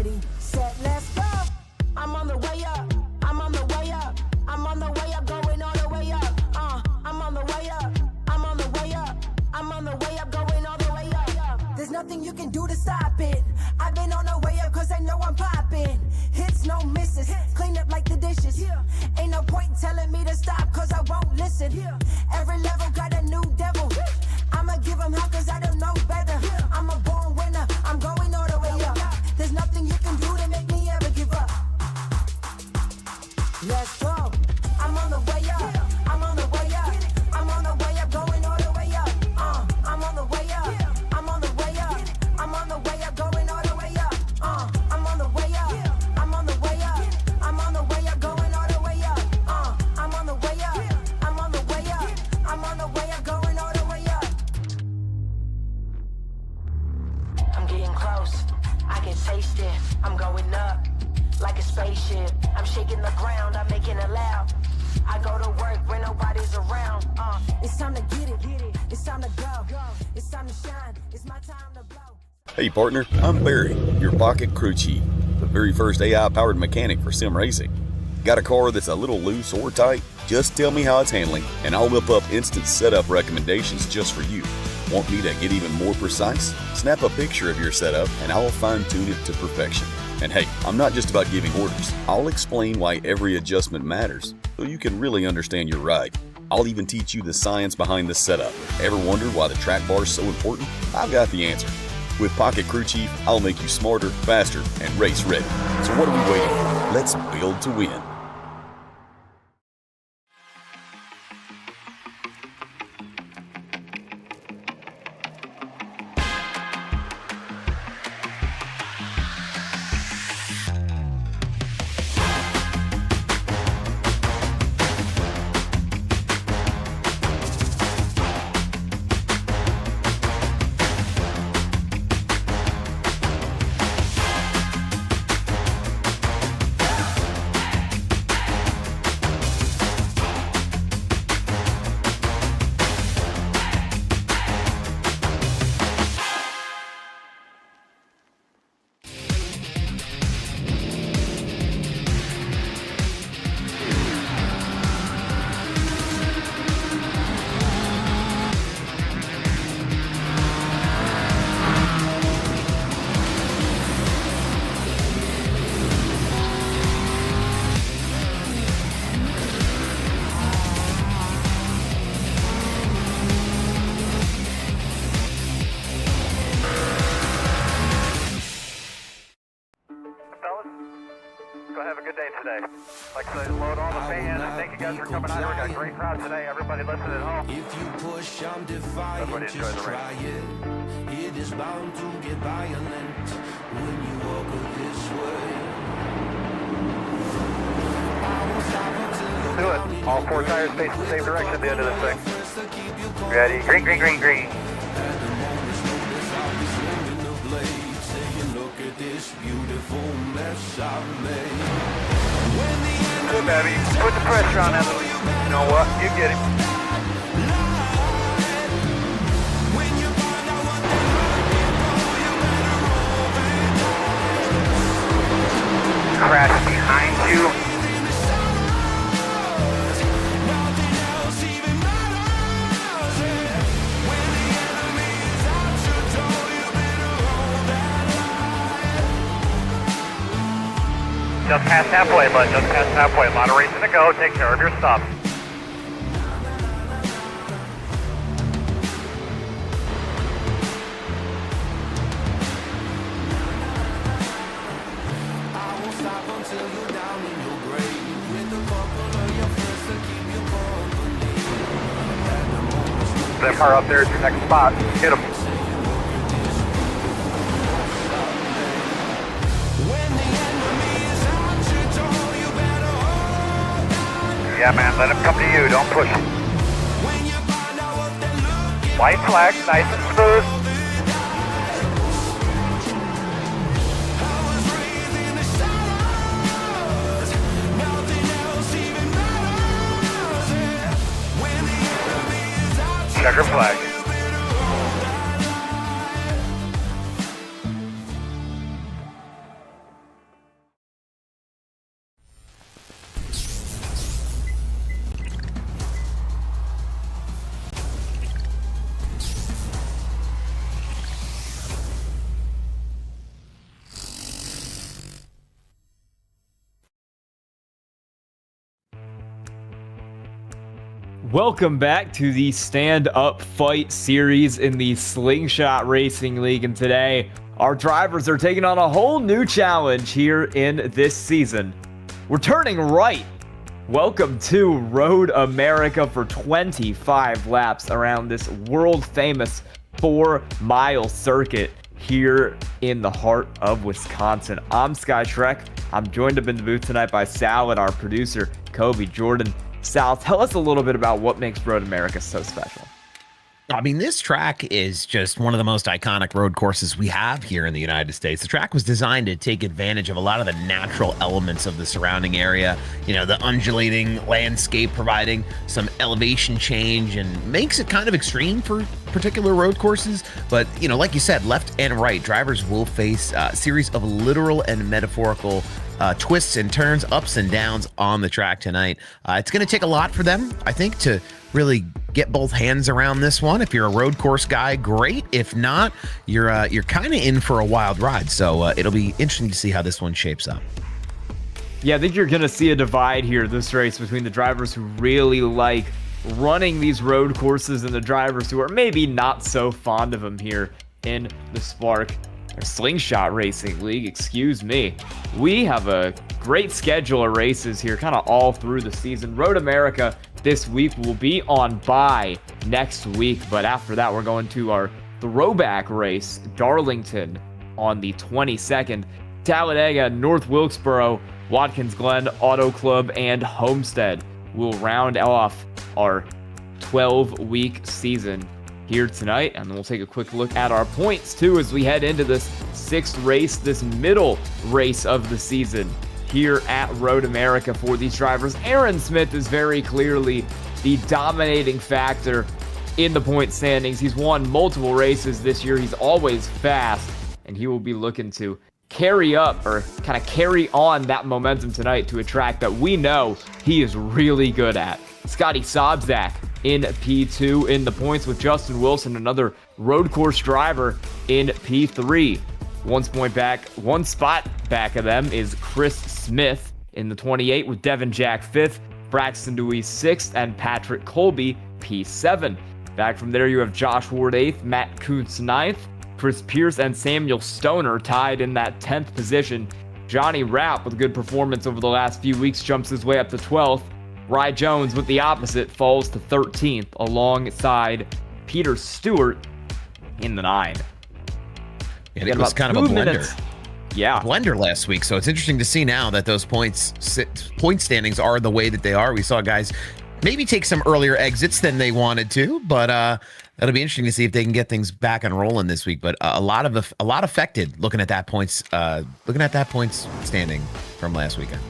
Ready, set, let's go. I'm on the way up. I'm on the way up. I'm on the way up, going all the way up. I'm on the way up. I'm on the way up. I'm on the way up, going all the way up. There's nothing you can do to stop it. I've been on the way up cause I know I'm popping. Hits, no misses, clean up like the dishes. Ain't no point telling me to stop cause I won't listen. Every level got a new devil. I'ma give him hell cause I don't know better. I'm a born winner, I'm going all the way up. There's nothing you can do to make me ever give up. Let's go. I'm on the way up. I'm on the way up. I'm on the way up, going all the way up. I'm on the way up. I'm on the way up. I'm on the way up, going all the way up. I'm on the way up. I'm on the way up. I'm on the way up, going all the way up. I'm on the way up. I'm on the way up. I'm on the way up, going all the way up. I'm getting close. I can taste it. I'm going up like a spaceship. I'm shaking the ground. I'm making it loud. I go to work when nobody's around. It's time to get it. It's time to go. It's time to shine. It's my time to blow. Hey partner, I'm Barry, your pocket crew chief, the very first AI-powered mechanic for sim racing. Got a car that's a little loose or tight? Just tell me how it's handling, and I'll whip up instant setup recommendations just for you. Want me to get even more precise? Snap a picture of your setup, and I'll fine-tune it to perfection. And hey, I'm not just about giving orders. I'll explain why every adjustment matters, so you can really understand your ride. I'll even teach you the science behind the setup. Ever wonder why the track bar is so important? I've got the answer. With Pocket Crew Chief, I'll make you smarter, faster, and race ready. So what are we waiting for? Let's build to win. Today. Like I said, load all the fans. Thank you guys for coming out. We got a great crowd today. Everybody listen at home. If you push, I'm defiant. Everybody enjoy Just the try race. it. It is bound to get violent when you walk this way. Do it. All four tires face the same direction at the end of this thing. Ready? Green, green, green, green. Good, baby. Put the pressure on that little. You know what? You get it. Crash behind you. Just past halfway, bud. Just past halfway. A lot of racing to go. Take care of your stuff. That car up there is your next spot. Hit him. Yeah, man, let him come to you. Don't push him. White flag, nice and smooth. Checker flag. Welcome back to the stand-up fight series in the Slingshot Racing League, and today our drivers are taking on a whole new challenge here in this season. We're turning right. Welcome to Road America for 25 laps around this world-famous 4-mile circuit here in the heart of Wisconsin. I'm Sky Shrek. I'm joined up in the booth tonight by Sal and our producer, Kobe Jordan. Sal, tell us a little bit about what makes Road America so special. I mean, this track is just one of the most iconic road courses we have here in the United States. The track was designed to take advantage of a lot of the natural elements of the surrounding area. You know, the undulating landscape providing some elevation change and makes it kind of extreme for particular road courses. But, you know, like you said, left and right, drivers will face a series of literal and metaphorical twists and turns, ups and downs on the track tonight. It's going to take a lot for them, I think, to really get both hands around this one. If you're a road course guy, great. If not, you're kind of in for a wild ride. So it'll be interesting to see how this one shapes up. Yeah, I think you're going to see a divide here this race between the drivers who really like running these road courses and the drivers who are maybe not so fond of them here in the Spark or Slingshot Racing League, excuse me. We have a great schedule of races here kind of all through the season. Road America this week will be on bye next week, but after that we're going to our throwback race, Darlington on the 22nd, Talladega, North Wilkesboro, Watkins Glen Auto Club, and Homestead will round off our 12-week season here tonight. And then we'll take a quick look at our points too as we head into this 6th race, this middle race of the season here at Road America for these drivers. Aaron Smith is very clearly the dominating factor in the point standings. He's won multiple races this year. He's always fast, and he will be looking to carry up or kind of carry on that momentum tonight to a track that we know he is really good at. Scottie Sobczak in P2 in the points with Justin Wilson, another road course driver in P3. One spot back of them is Chris Smith in the 28 with Devin Jack 5th, Braxton Dewey 6th, and Patrick Colby P7. Back from there you have Josh Ward 8th, Matt Kuntz 9th, Chris Pierce and Samuel Stoner tied in that 10th position. Johnny Rapp with a good performance over the last few weeks jumps his way up to 12th. Rye Jones with the opposite falls to 13th alongside Peter Stewart in the 9. And it was kind of a blender. Yeah. Blender last week. So it's interesting to see now that those point standings are the way that they are. We saw guys maybe take some earlier exits than they wanted to, but that'll be interesting to see if they can get things back and rolling this week. But a lot affected looking at that points standing from last weekend.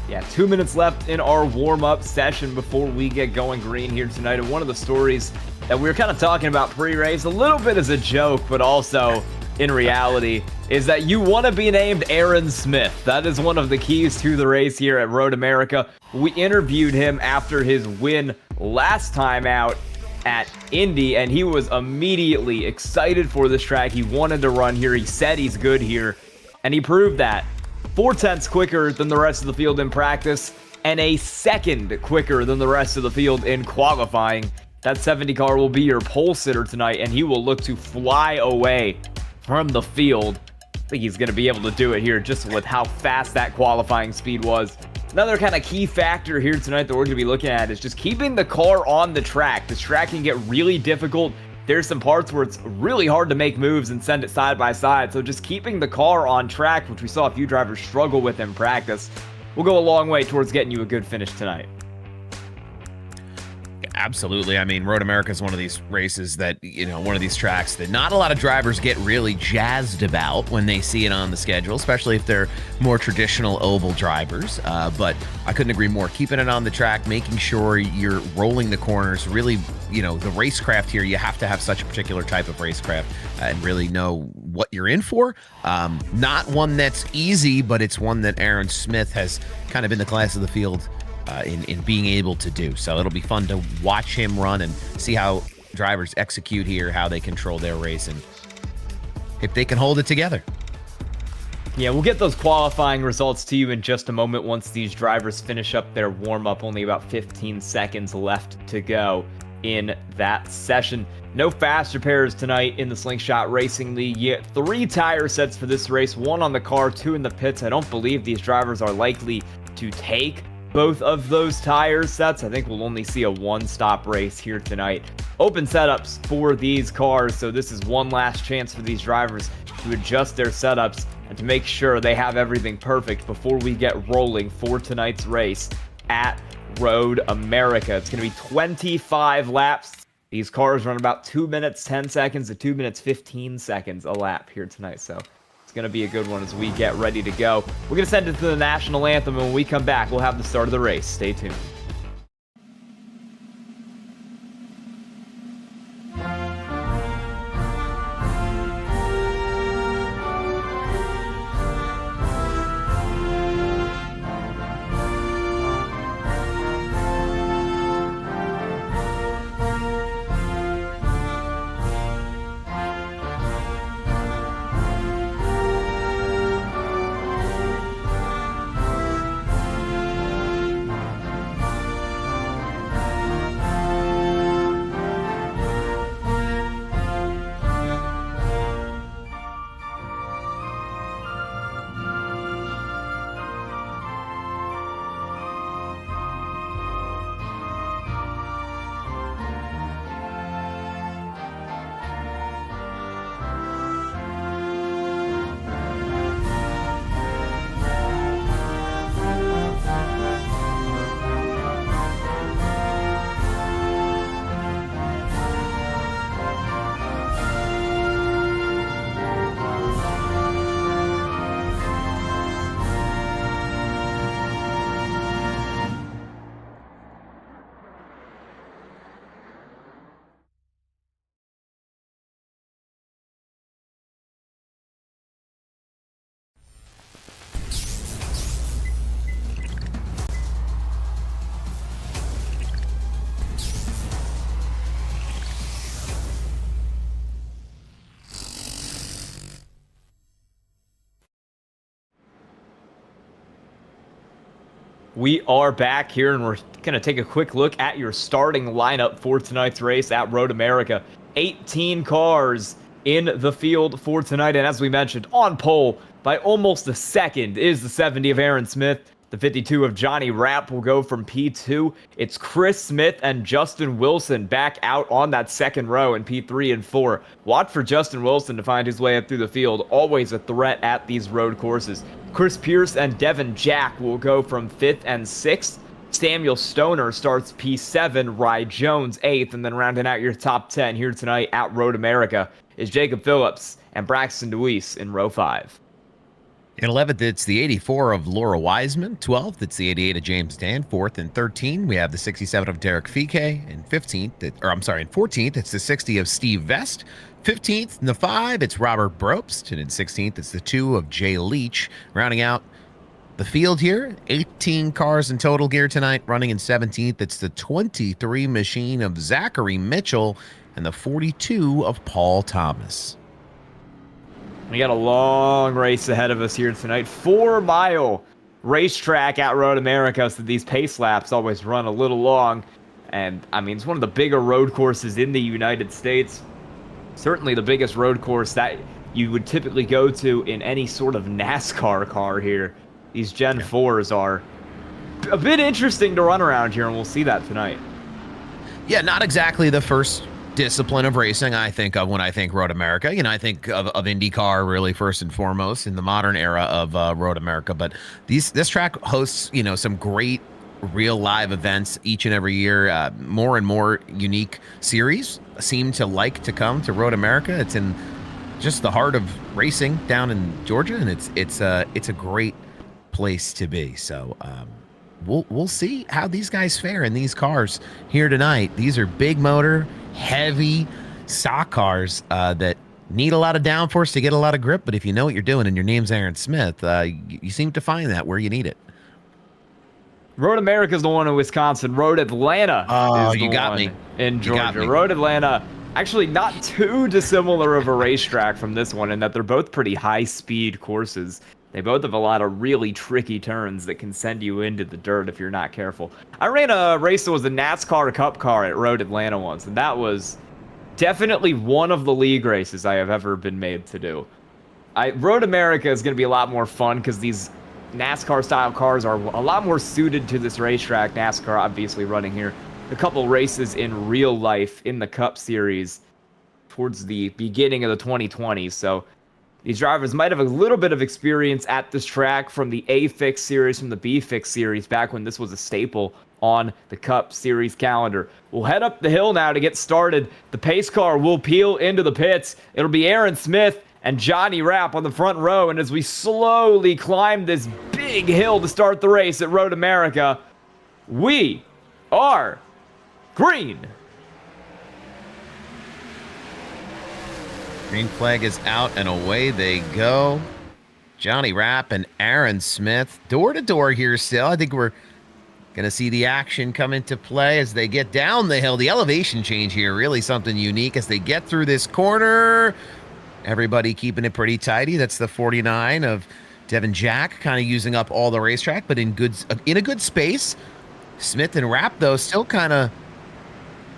Yeah, 2 minutes left in our warm-up session before we get going green here tonight. And one of the stories that we were kind of talking about pre-race, a little bit as a joke, but also in reality, is that you want to be named Aaron Smith. That is one of the keys to the race here at Road America. We interviewed him after his win last time out at Indy, and he was immediately excited for this track. He wanted to run here. He said he's good here, and he proved that. 4/10 quicker than the rest of the field in practice, and a second quicker than the rest of the field in qualifying. That 70 car will be your pole sitter tonight, and he will look to fly away from the field. I think he's going to be able to do it here just with how fast that qualifying speed was. Another kind of key factor here tonight that we're going to be looking at is just keeping the car on the track. This track can get really difficult. There's some parts where it's really hard to make moves and send it side by side. So just keeping the car on track, which we saw a few drivers struggle with in practice, will go a long way towards getting you a good finish tonight. Absolutely. I mean, Road America is one of these races that, you know, one of these tracks that not a lot of drivers get really jazzed about when they see it on the schedule, especially if they're more traditional oval drivers. But I couldn't agree more. Keeping it on the track, making sure you're rolling the corners, really, you know, the racecraft here, you have to have such a particular type of racecraft and really know what you're in for. Not one that's easy, but it's one that Aaron Smith has kind of been the class of the field in being able to do. So it'll be fun to watch him run and see how drivers execute here, how they control their race, and if they can hold it together. Yeah, we'll get those qualifying results to you in just a moment once these drivers finish up their warm-up. Only about 15 seconds left to go in that session. No fast repairs tonight in the Slingshot Racing League. Yet 3 tire sets for this race, 1 on the car, 2 in the pits. I don't believe these drivers are likely to take both of those tire sets. I think we'll only see a one-stop race here tonight. Open setups for these cars, so this is one last chance for these drivers to adjust their setups and to make sure they have everything perfect before we get rolling for tonight's race at Road America. It's going to be 25 laps. These cars run about 2 minutes 10 seconds to 2 minutes 15 seconds a lap here tonight, so it's going to be a good one as we get ready to go. We're going to send it to the national anthem, and when we come back, we'll have the start of the race. Stay tuned. We are back here, and we're going to take a quick look at your starting lineup for tonight's race at Road America. 18 cars in the field for tonight, and as we mentioned, on pole by almost a second is the 70 of Aaron Smith. The 52 of Johnny Rapp will go from P2. It's Chris Smith and Justin Wilson back out on that second row in P3 and 4. Watch for Justin Wilson to find his way up through the field. Always a threat at these road courses. Chris Pierce and Devin Jack will go from 5th and 6th. Samuel Stoner starts P7, Rye Jones 8th, and then rounding out your top 10 here tonight at Road America is Jacob Phillips and Braxton DeWeese in row 5. In 11th, it's the 84 of Laura Wiseman. 12th, it's the 88 of James Dan. 4th and 13, we have the 67 of Derek Fike. And 14th, it's the 60 of Steve Vest. 15th, in the 5, it's Robert Brobst. And in 16th, it's the 2 of Jay Leach. Rounding out the field here, 18 cars in total gear tonight. Running in 17th, it's the 23 machine of Zachary Mitchell and the 42 of Paul Thomas. We got a long race ahead of us here tonight. 4-mile racetrack at Road America, so these pace laps always run a little long. And, I mean, it's one of the bigger road courses in the United States. Certainly the biggest road course that you would typically go to in any sort of NASCAR car here. These Gen 4s are a bit interesting to run around here, and we'll see that tonight. Yeah, not exactly the first discipline of racing I think of when I think Road America. You know, I think of IndyCar really first and foremost in the modern era of Road America. But this track hosts, you know, some great real live events each and every year. More and more unique series seem to like to come to Road America. It's in just the heart of racing down in Georgia, and it's a great place to be. So we'll see how these guys fare in these cars here tonight. These are big motor, heavy stock cars that need a lot of downforce to get a lot of grip. But if you know what you're doing and your name's Aaron Smith, you seem to find that where you need it. Road America is the one in Wisconsin. Road Atlanta is the you got one me. in Georgia. Road Atlanta, actually not too dissimilar of a racetrack from this one in that they're both pretty high-speed courses. They both have a lot of really tricky turns that can send you into the dirt if you're not careful. I ran a race that was a NASCAR Cup car at Road Atlanta once, and that was definitely one of the league races I have ever been made to do. Road America is going to be a lot more fun because these NASCAR-style cars are a lot more suited to this racetrack. NASCAR obviously running here a couple races in real life in the Cup Series towards the beginning of the 2020s, so these drivers might have a little bit of experience at this track from the A-Fix series, from the B-Fix series, back when this was a staple on the Cup Series calendar. We'll head up the hill now to get started. The pace car will peel into the pits. It'll be Aaron Smith and Johnny Rapp on the front row, and as we slowly climb this big hill to start the race at Road America, we are green. Green flag is out and away they go. Johnny Rapp and Aaron Smith door to door here still. I think we're going to see the action come into play as they get down the hill. The elevation change here, really something unique as they get through this corner. Everybody keeping it pretty tidy. That's the 49 of Devin Jack, kind of using up all the racetrack, but in a good space. Smith and Rapp, though, still kind of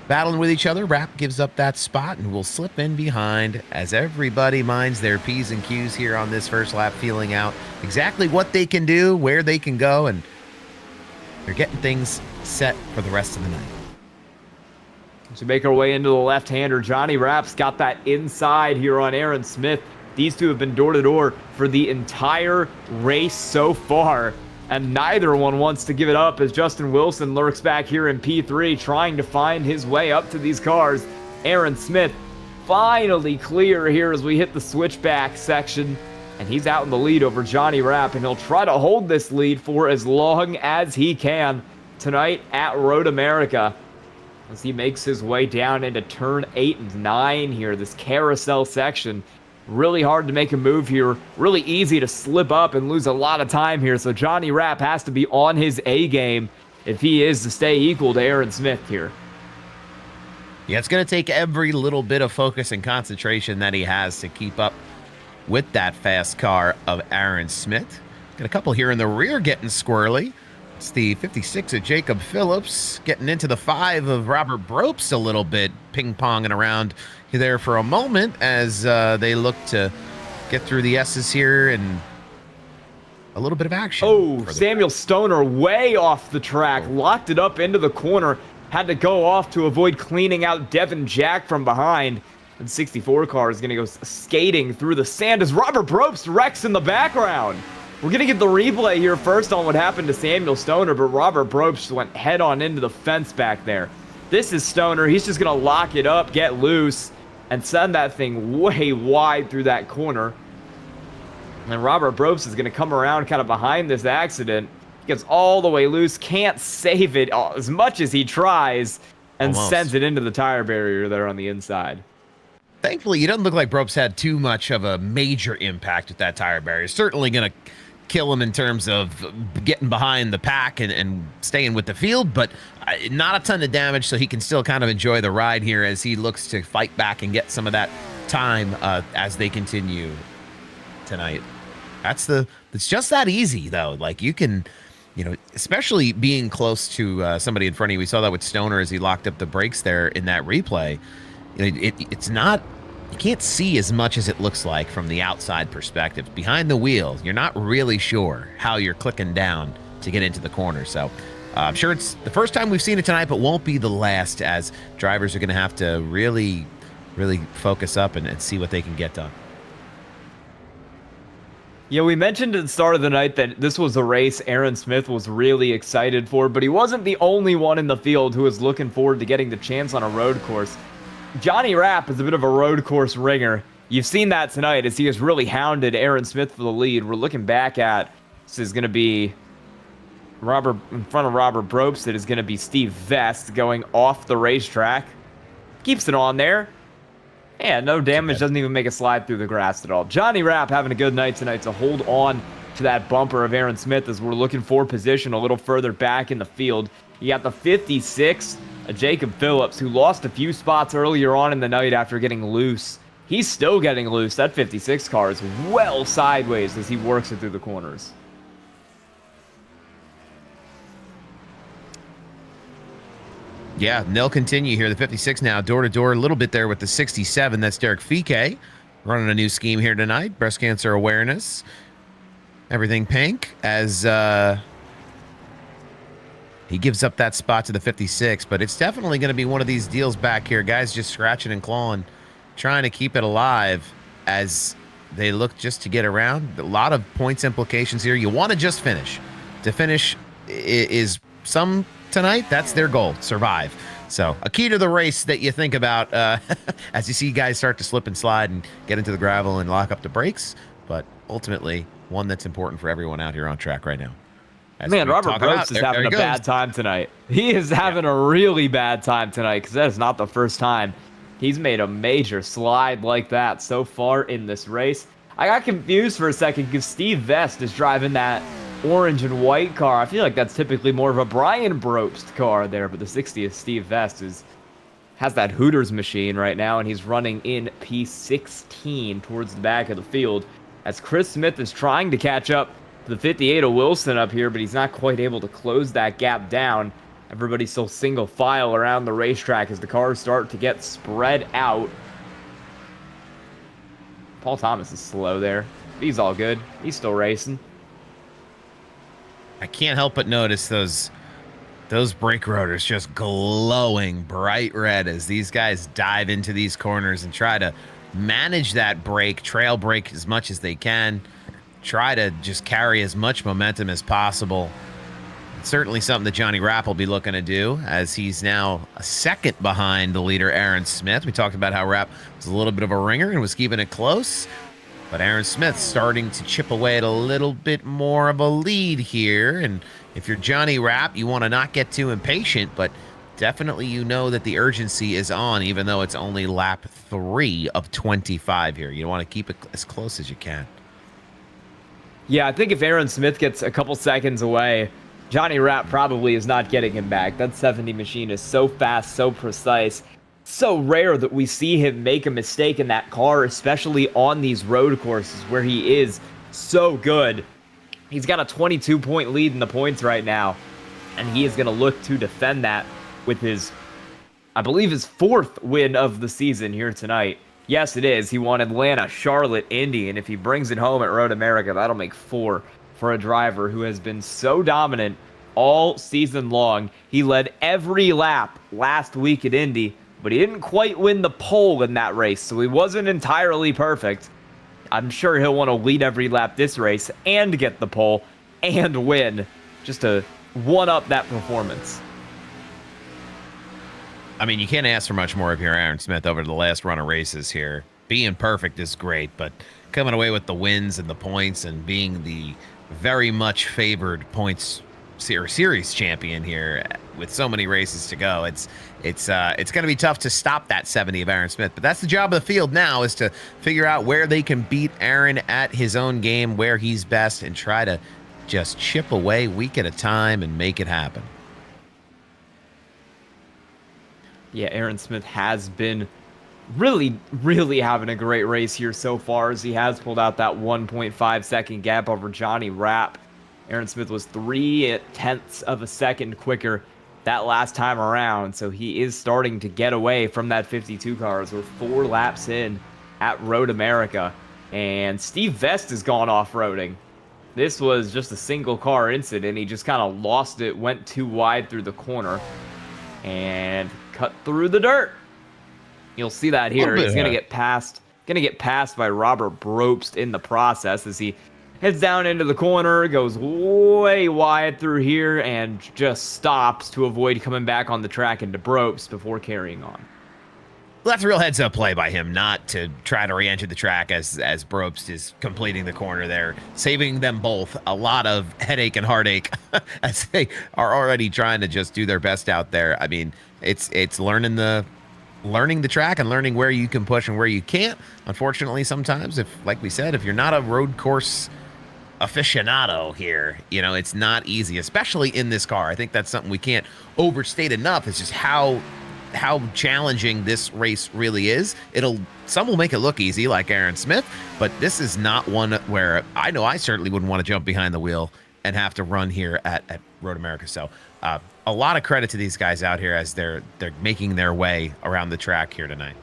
battling with each other. Rapp gives up that spot and will slip in behind as everybody minds their P's and Q's here on this first lap, feeling out exactly what they can do, where they can go, and they're getting things set for the rest of the night. To make our way into the left-hander, Johnny Rapp's got that inside here on Aaron Smith. These two have been door-to-door for the entire race so far, and neither one wants to give it up as Justin Wilson lurks back here in P3 trying to find his way up to these cars. Aaron Smith finally clear here as we hit the switchback section, and he's out in the lead over Johnny Rapp, and he'll try to hold this lead for as long as he can tonight at Road America as he makes his way down into turn 8 and 9 here, this carousel section. Really hard to make a move here. Really easy to slip up and lose a lot of time here. So Johnny Rapp has to be on his A game if he is to stay equal to Aaron Smith here. Yeah, it's going to take every little bit of focus and concentration that he has to keep up with that fast car of Aaron Smith. Got a couple here in the rear getting squirrely. It's the 56 of Jacob Phillips getting into the 5 of Robert Bropst a little bit, ping-ponging around there for a moment as they look to get through the S's here and a little bit of action. Oh, Samuel Stoner way off the track, locked it up into the corner, had to go off to avoid cleaning out Devin Jack from behind. And 64 car is going to go skating through the sand as Robert Bropst wrecks in the background. We're going to get the replay here first on what happened to Samuel Stoner, but Robert Bropst went head on into the fence back there. This is Stoner. He's just going to lock it up, get loose, and send that thing way wide through that corner. And Robert Bropst is going to come around kind of behind this accident. He gets all the way loose, can't save it as much as he tries, and sends it into the tire barrier there on the inside. Thankfully, it doesn't look like Bropst had too much of a major impact with that tire barrier. Certainly going to kill him in terms of getting behind the pack and staying with the field, but not a ton of damage, so he can still kind of enjoy the ride here as he looks to fight back and get some of that time as they continue tonight. It's just that easy, though. Like, you can, especially being close to somebody in front of you. We saw that with Stoner as he locked up the brakes there in that replay. It's not, you can't see as much as it looks like from the outside perspective. Behind the wheel, you're not really sure how you're clicking down to get into the corner. So I'm sure it's the first time we've seen it tonight, but won't be the last, as drivers are going to have to really, really focus up and see what they can get done. Yeah, we mentioned at the start of the night that this was a race Aaron Smith was really excited for, but he wasn't the only one in the field who was looking forward to getting the chance on a road course. Johnny Rapp is a bit of a road course ringer. You've seen that tonight as he has really hounded Aaron Smith for the lead. We're looking back at, this is going to be in front of Robert Bropst. It is going to be Steve Vest going off the racetrack. Keeps it on there. Yeah, no damage, doesn't even make a slide through the grass at all. Johnny Rapp having a good night tonight to hold on to that bumper of Aaron Smith as we're looking for position a little further back in the field. You got the 56, Jacob Phillips, who lost a few spots earlier on in the night after getting loose he's still getting loose. That 56 car is well sideways as he works it through the corners. Yeah, and they'll continue here. The 56 now door-to-door a little bit there with the 67. That's Derek Fike running a new scheme here tonight. Breast cancer awareness. Everything pink as he gives up that spot to the 56. But it's definitely going to be one of these deals back here. Guys just scratching and clawing, trying to keep it alive as they look just to get around. A lot of points implications here. You want to just finish. To finish is some tonight. That's their goal, survive. So a key to the race that you think about as you see guys start to slip and slide and get into the gravel and lock up the brakes. But ultimately, one that's important for everyone out here on track right now. Man, Robert Probst is having a bad time tonight. He is having a really bad time tonight because that is not the first time he's made a major slide like that so far in this race. I got confused for a second because Steve Vest is driving that orange and white car. I feel like that's typically more of a Brian Probst car there, but the 60th Steve Vest has that Hooters machine right now, and he's running in P16 towards the back of the field as Chris Smith is trying to catch up to the 58 of Wilson up here, but he's not quite able to close that gap down. Everybody's still single file around the racetrack as the cars start to get spread out. Paul Thomas is slow there. He's all good. He's still racing. I can't help but notice those brake rotors just glowing bright red as these guys dive into these corners and try to manage that brake, trail brake as much as they can, try to just carry as much momentum as possible. It's certainly something that Johnny Rapp will be looking to do as he's now a second behind the leader, Aaron Smith. We talked about how Rapp was a little bit of a ringer and was keeping it close. But Aaron Smith starting to chip away at a little bit more of a lead here. And if you're Johnny Rapp, you want to not get too impatient, but definitely you know that the urgency is on, even though it's only lap 3 of 25 here. You want to keep it as close as you can. Yeah, I think if Aaron Smith gets a couple seconds away, Johnny Rapp probably is not getting him back. That 70 machine is so fast, so precise. So rare that we see him make a mistake in that car, especially on these road courses where he is so good. He's got a 22-point lead in the points right now, and he is going to look to defend that with his, I believe, his 4th win of the season here tonight. Yes, it is. He won Atlanta, Charlotte, Indy, and if he brings it home at Road America, that'll make 4 for a driver who has been so dominant all season long. He led every lap last week at Indy, but he didn't quite win the pole in that race, so he wasn't entirely perfect. I'm sure he'll want to lead every lap this race and get the pole and win, just to one-up that performance. I mean, you can't ask for much more of your Aaron Smith over the last run of races here. Being perfect is great, but coming away with the wins and the points and being the very much favored points series champion here with so many races to go, it's going to be tough to stop that 70 of Aaron Smith. But that's the job of the field now, is to figure out where they can beat Aaron at his own game, where he's best, and try to just chip away week at a time and make it happen. Yeah, Aaron Smith has been really, really having a great race here so far, as he has pulled out that 1.5 second gap over Johnny Rapp. Aaron Smith was 0.3 of a second quicker that last time around, so he is starting to get away from that 52 car as we're 4 laps in at Road America. And Steve Vest has gone off-roading. This was just a single car incident. He just kind of lost it, went too wide through the corner, and cut through the dirt. You'll see that here. He's going to get passed by Robert Probst in the process as he heads down into the corner, goes way wide through here, and just stops to avoid coming back on the track into Probst before carrying on. Well, that's a real heads-up play by him, not to try to re-enter the track as Probst is completing the corner there, saving them both a lot of headache and heartache as they are already trying to just do their best out there. I mean, it's learning the track and learning where you can push and where you can't. Unfortunately, sometimes, like we said, if you're not a road course aficionado here, it's not easy, especially in this car. I think that's something we can't overstate enough. It's just how how challenging this race really is. Some will make it look easy, like Aaron Smith, but this is not one where I know I certainly wouldn't want to jump behind the wheel and have to run here at Road America. So a lot of credit to these guys out here as they're making their way around the track here tonight.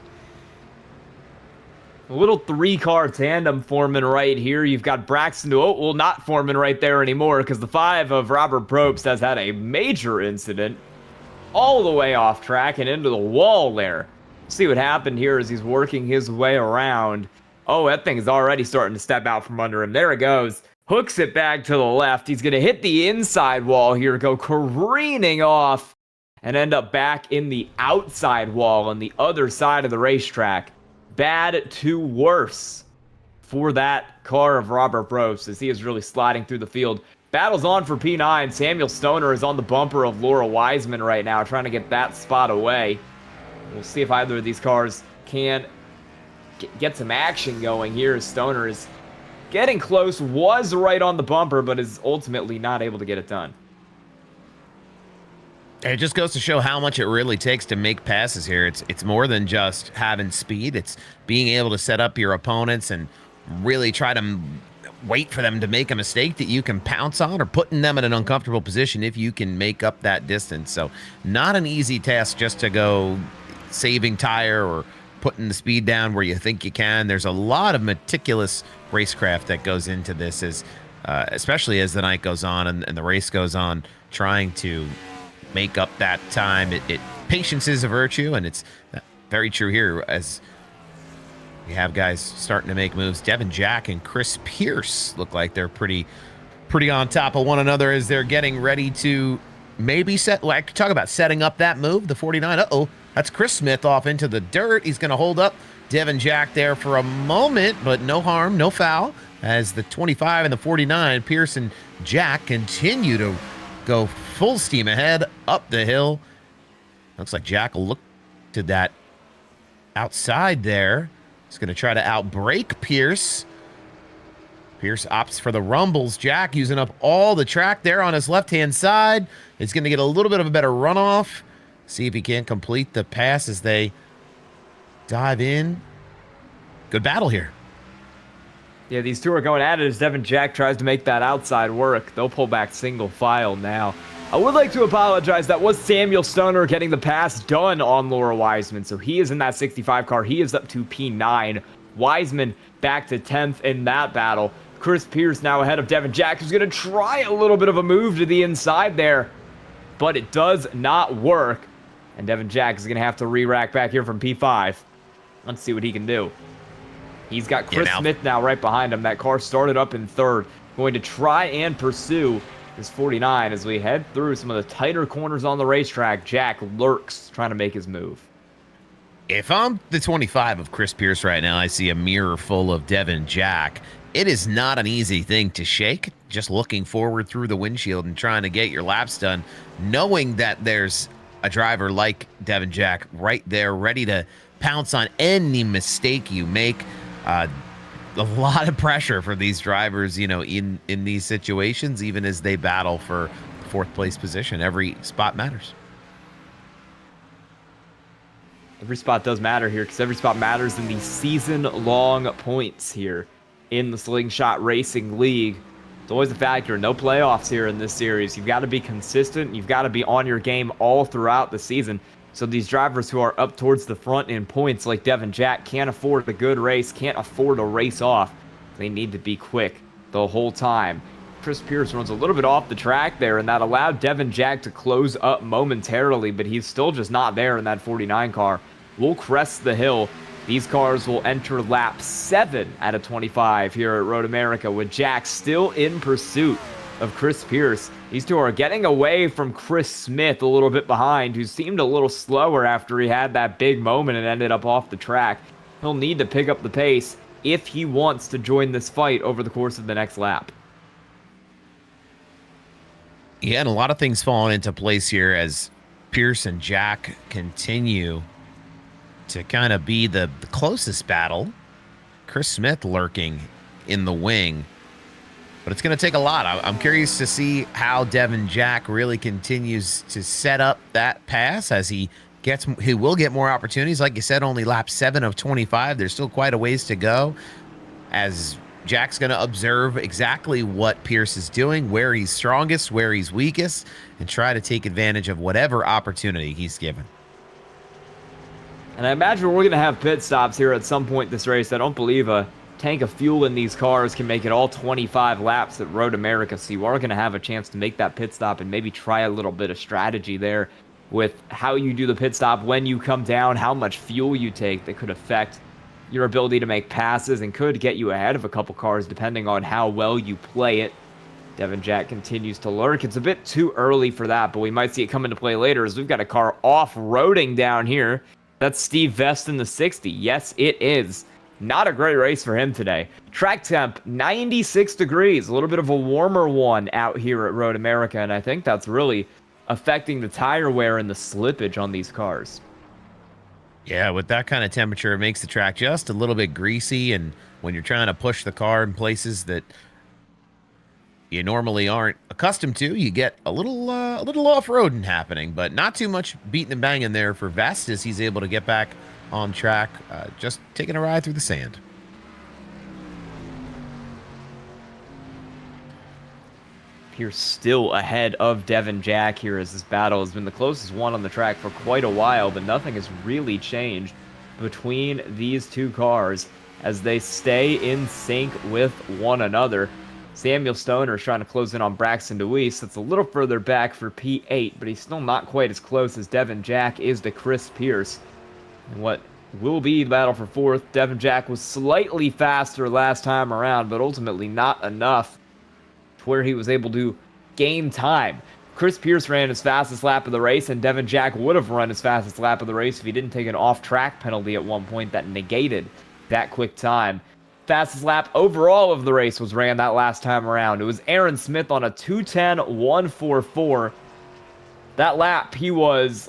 A little 3-car tandem forming right here. You've got Braxton, not forming right there anymore because the 5 of Robert Probst has had a major incident all the way off track and into the wall there. See what happened here as he's working his way around. Oh, that thing's already starting to step out from under him. There it goes. Hooks it back to the left. He's going to hit the inside wall here, go careening off, and end up back in the outside wall on the other side of the racetrack. Bad to worse for that car of Robert Probst as he is really sliding through the field. Battle's on for P9. Samuel Stoner is on the bumper of Laura Wiseman right now, trying to get that spot away. We'll see if either of these cars can get some action going here. Stoner is getting close, was right on the bumper, but is ultimately not able to get it done. It just goes to show how much it really takes to make passes here. It's more than just having speed. It's being able to set up your opponents and really try to wait for them to make a mistake that you can pounce on, or putting them in an uncomfortable position if you can make up that distance. So not an easy task just to go saving tire or putting the speed down where you think you can. There's a lot of meticulous racecraft that goes into this, especially as the night goes on and the race goes on, trying to make up that time. Patience is a virtue, and it's very true here as we have guys starting to make moves. Devin Jack and Chris Pierce look like they're pretty on top of one another as they're getting ready to maybe talk about setting up that move. The 49. That's Chris Smith off into the dirt. He's going to hold up Devin Jack there for a moment, but no harm, no foul, as the 25 and the 49, Pierce and Jack, continue to go full steam ahead up the hill. Looks like Jack will look to that outside there. He's going to try to outbrake Pierce. Pierce opts for the rumbles. Jack using up all the track there on his left-hand side. He's going to get a little bit of a better runoff. See if he can't complete the pass as they dive in. Good battle here. Yeah, these two are going at it as Devin Jack tries to make that outside work. They'll pull back single file now. I would like to apologize. That was Samuel Stoner getting the pass done on Laura Wiseman. So he is in that 65 car. He is up to P9. Wiseman back to 10th in that battle. Chris Pierce now ahead of Devin Jack, who's going to try a little bit of a move to the inside there, but it does not work. And Devin Jack is going to have to re-rack back here from P5. Let's see what he can do. He's got Chris Smith now right behind him. That car started up in third. Going to try and pursue this 49 as we head through some of the tighter corners on the racetrack. Jack lurks, trying to make his move. If I'm the 25 of Chris Pierce right now, I see a mirror full of Devin Jack. It is not an easy thing to shake, just looking forward through the windshield and trying to get your laps done, knowing that there's a driver like Devin Jack right there ready to pounce on any mistake you make. A lot of pressure for these drivers, in these situations, even as they battle for fourth place position. Every spot matters. Every spot does matter here, because every spot matters in the season-long points here in the Slingshot Racing League. It's always a factor. No playoffs here in this series. You've got to be consistent. You've got to be on your game all throughout the season. So these drivers who are up towards the front in points, like Devin Jack, can't afford a good race, can't afford a race off. They need to be quick the whole time. Chris Pierce runs a little bit off the track there, and that allowed Devin Jack to close up momentarily, but he's still just not there in that 49 car. We'll crest the hill. These cars will enter lap 7 out of 25 here at Road America, with Jack still in pursuit of Chris Pierce. These two are getting away from Chris Smith a little bit behind, who seemed a little slower after he had that big moment and ended up off the track. He'll need to pick up the pace if he wants to join this fight over the course of the next lap. Yeah, and a lot of things falling into place here as Pierce and Jack continue to kind of be the closest battle. Chris Smith lurking in the wing. But it's going to take a lot. I'm curious to see how Devin Jack really continues to set up that pass as he he will get more opportunities. Like you said, only lap 7 of 25. There's still quite a ways to go, as Jack's going to observe exactly what Pierce is doing, where he's strongest, where he's weakest, and try to take advantage of whatever opportunity he's given. And I imagine we're going to have pit stops here at some point this race. I don't believe a tank of fuel in these cars can make it all 25 laps at Road America, so you are going to have a chance to make that pit stop and maybe try a little bit of strategy there with how you do the pit stop, when you come down, how much fuel you take. That could affect your ability to make passes and could get you ahead of a couple cars depending on how well you play it. Devin Jack continues to lurk. It's a bit too early for that, but we might see it come into play later, as we've got a car off-roading down here. That's Steve Vest in the 60. Yes, it is. Not a great race for him today. Track temp, 96 degrees. A little bit of a warmer one out here at Road America, and I think that's really affecting the tire wear and the slippage on these cars. Yeah, with that kind of temperature, it makes the track just a little bit greasy, and when you're trying to push the car in places that you normally aren't accustomed to, you get a little off-roading happening, but not too much beating and banging there for Vest, as he's able to get back on track, just taking a ride through the sand. Pierce still ahead of Devin Jack here, as this battle has been the closest one on the track for quite a while, but nothing has really changed between these two cars as they stay in sync with one another. Samuel Stoner is trying to close in on Braxton DeWeese. That's a little further back for P8, but he's still not quite as close as Devin Jack is to Chris Pierce. And what will be the battle for fourth, Devin Jack was slightly faster last time around, but ultimately not enough where he was able to gain time. Chris Pierce ran his fastest lap of the race, and Devin Jack would have run his fastest lap of the race if he didn't take an off-track penalty at one point that negated that quick time. Fastest lap overall of the race was ran that last time around. It was Aaron Smith on a 2:10.144. That lap, he was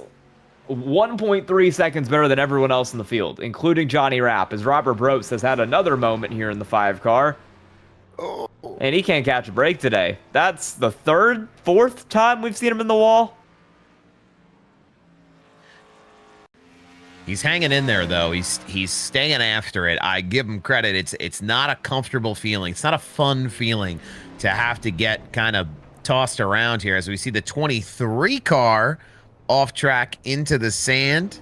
1.3 seconds better than everyone else in the field, including Johnny Rapp, as Robert Brobst has had another moment here in the 5 car. And he can't catch a break today. That's the fourth time we've seen him in the wall. He's hanging in there, though. He's staying after it. I give him credit. It's not a comfortable feeling. It's not a fun feeling to have to get kind of tossed around here, as we see the 23 car off track into the sand.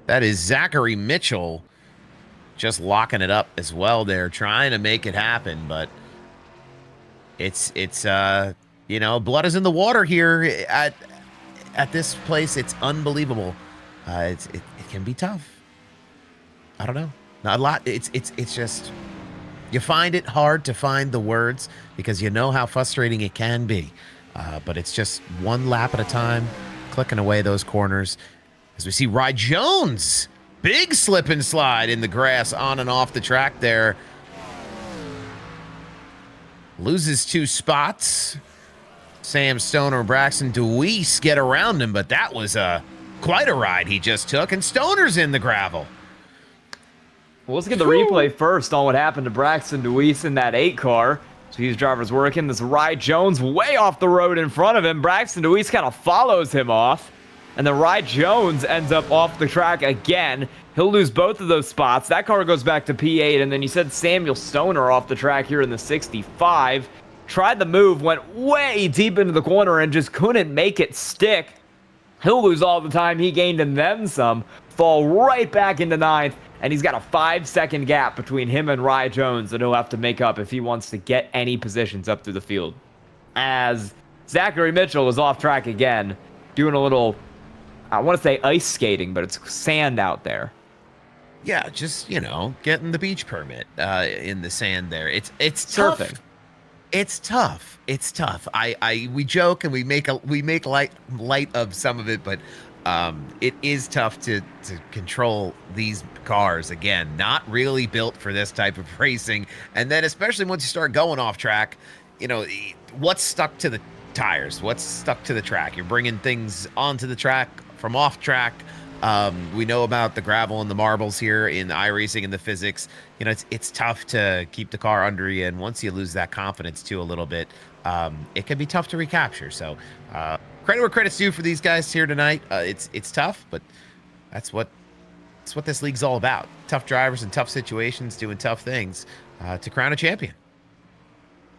That is Zachary Mitchell just locking it up as well there, trying to make it happen, but it's you know, blood is in the water here at this place. It's unbelievable. It can be tough. I don't know. Not a lot. It's just, you find it hard to find the words because you know how frustrating it can be. But it's just one lap at a time, clicking away those corners. As we see Rye Jones, big slip and slide in the grass on and off the track there. Loses 2 spots. Sam Stoner and Braxton DeWeese get around him, but that was quite a ride he just took, and Stoner's in the gravel. Well, let's get the replay first on what happened to Braxton DeWeese in that 8 car. So these drivers working. This Rye Jones way off the road in front of him. Braxton DeWeese kind of follows him off, and then Rye Jones ends up off the track again. He'll lose both of those spots. That car goes back to P8, and then you said Samuel Stoner off the track here in the 65. Tried the move, went way deep into the corner, and just couldn't make it stick. He'll lose all the time he gained and then some, fall right back into 9th, and he's got a 5-second gap between him and Rye Jones that he'll have to make up if he wants to get any positions up through the field. As Zachary Mitchell is off track again, doing a little, I want to say ice skating, but it's sand out there. Yeah, just, you know, getting the beach permit in the sand there. It's surfing. Tough. It's tough. It's tough. We joke and we make light of some of it, but it is tough to control these cars. Again, not really built for this type of racing. And then especially once you start going off track, you know, what's stuck to the tires? What's stuck to the track? You're bringing things onto the track from off track. We know about the gravel and the marbles here in iRacing and the physics. You know, it's tough to keep the car under you, and once you lose that confidence too a little bit, it can be tough to recapture. So credit where credit's due for these guys here tonight. It's tough, but that's what this league's all about. Tough drivers in tough situations doing tough things to crown a champion.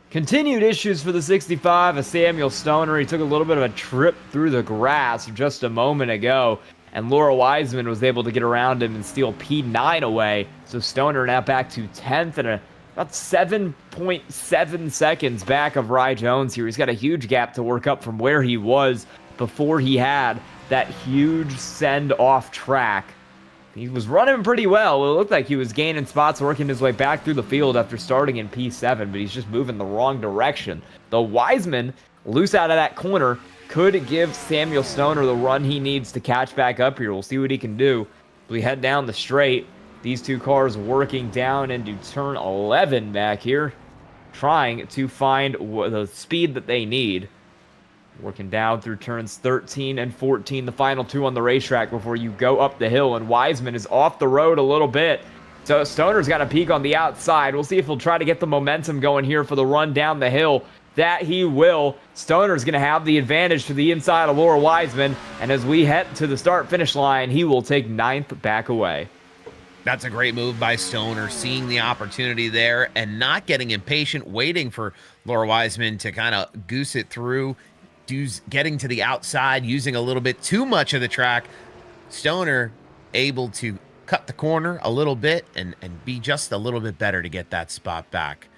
Continued issues for the 65 of Samuel Stoner. He took a little bit of a trip through the grass just a moment ago, and Laura Wiseman was able to get around him and steal P9 away. So Stoner now back to 10th and about 7.7 seconds back of Rye Jones here. He's got a huge gap to work up from where he was before he had that huge send off track. He was running pretty well. It looked like he was gaining spots, working his way back through the field after starting in P7, but he's just moving the wrong direction. The Wiseman, loose out of that corner, could give Samuel Stoner the run he needs to catch back up here. We'll see what he can do. We head down the straight. These two cars working down into turn 11 back here, trying to find the speed that they need. Working down through turns 13 and 14, the final two on the racetrack before you go up the hill, and Wiseman is off the road a little bit. So Stoner's got a peek on the outside. We'll see if he'll try to get the momentum going here for the run down the hill. That he will. Stoner's going to have the advantage to the inside of Laura Wiseman, and as we head to the start-finish line, he will take 9th back away. That's a great move by Stoner, seeing the opportunity there and not getting impatient, waiting for Laura Wiseman to kind of goose it through. Getting to the outside, using a little bit too much of the track. Stoner able to cut the corner a little bit and be just a little bit better to get that spot back.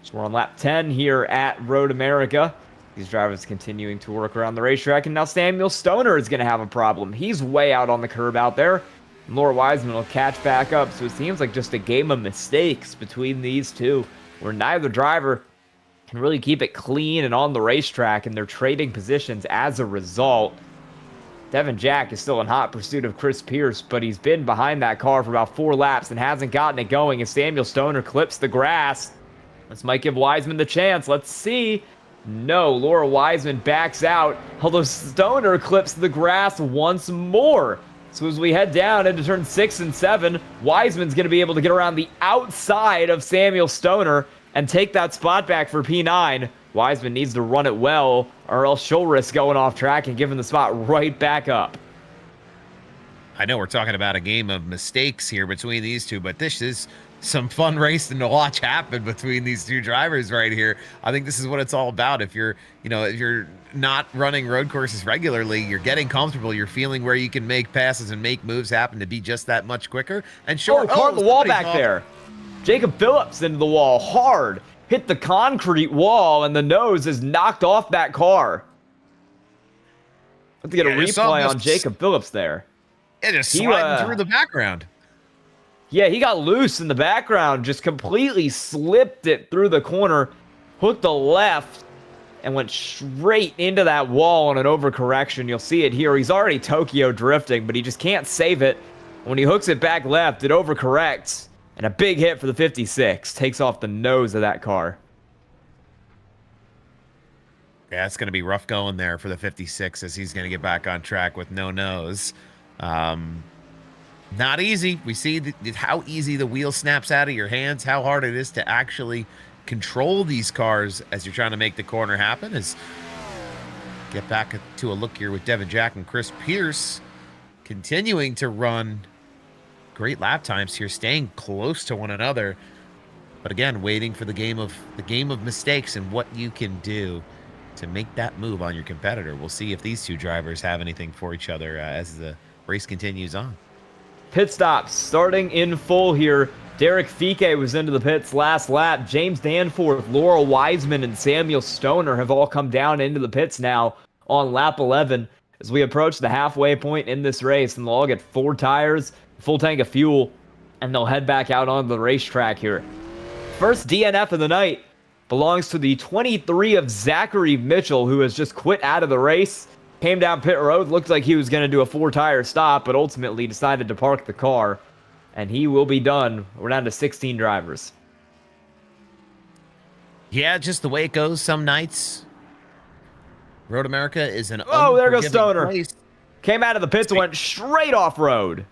So we're on lap 10 here at Road America. These drivers continuing to work around the racetrack, and now Samuel Stoner is going to have a problem. He's way out on the curb out there. And Laura Wiseman will catch back up, so it seems like just a game of mistakes between these two, where neither driver can really keep it clean and on the racetrack, and they're trading positions as a result. Devin Jack is still in hot pursuit of Chris Pierce, but he's been behind that car for about 4 laps and hasn't gotten it going as Samuel Stoner clips the grass. This might give Wiseman the chance. Let's see. No, Laura Wiseman backs out, although Stoner clips the grass once more. So as we head down into turn 6 and 7, Wiseman's going to be able to get around the outside of Samuel Stoner and take that spot back for P9. Wiseman needs to run it well, or else she'll risk going off track and giving the spot right back up. I know we're talking about a game of mistakes here between these two, but this is some fun racing to watch happen between these two drivers right here. I think this is what it's all about. If you're not running road courses regularly, you're getting comfortable, you're feeling where you can make passes and make moves happen to be just that much quicker. And sure, caught the wall back there. Jacob Phillips into the wall hard. Hit the concrete wall, and the nose is knocked off that car. Let's get a replay on Jacob Phillips there. It just sliding through the background. Yeah, he got loose in the background, just completely slipped it through the corner, hooked the left, and went straight into that wall on an overcorrection. You'll see it here. He's already Tokyo drifting, but he just can't save it. When he hooks it back left, it overcorrects. And a big hit for the 56. Takes off the nose of that car. Yeah, it's going to be rough going there for the 56 as he's going to get back on track with no nose. Not easy. We see how easy the wheel snaps out of your hands, how hard it is to actually control these cars as you're trying to make the corner happen. As get back to a look here with Devin Jack and Chris Pierce continuing to run great lap times here, staying close to one another, but again, waiting for the game of mistakes and what you can do to make that move on your competitor. We'll see if these two drivers have anything for each other as the race continues on. Pit stops starting in full here. Derek Fike was into the pits last lap. James Danforth, Laura Wiseman, and Samuel Stoner have all come down into the pits now on lap 11 as we approach the halfway point in this race, and they'll all get 4 tires, full tank of fuel, and they'll head back out onto the racetrack here. First DNF of the night belongs to the 23 of Zachary Mitchell, who has just quit out of the race. Came down pit road, looked like he was going to do a 4-tire stop, but ultimately decided to park the car, and he will be done. We're down to 16 drivers. Yeah, just the way it goes some nights. Road America is an there goes Stoner. Place. Came out of the pits and went straight off road.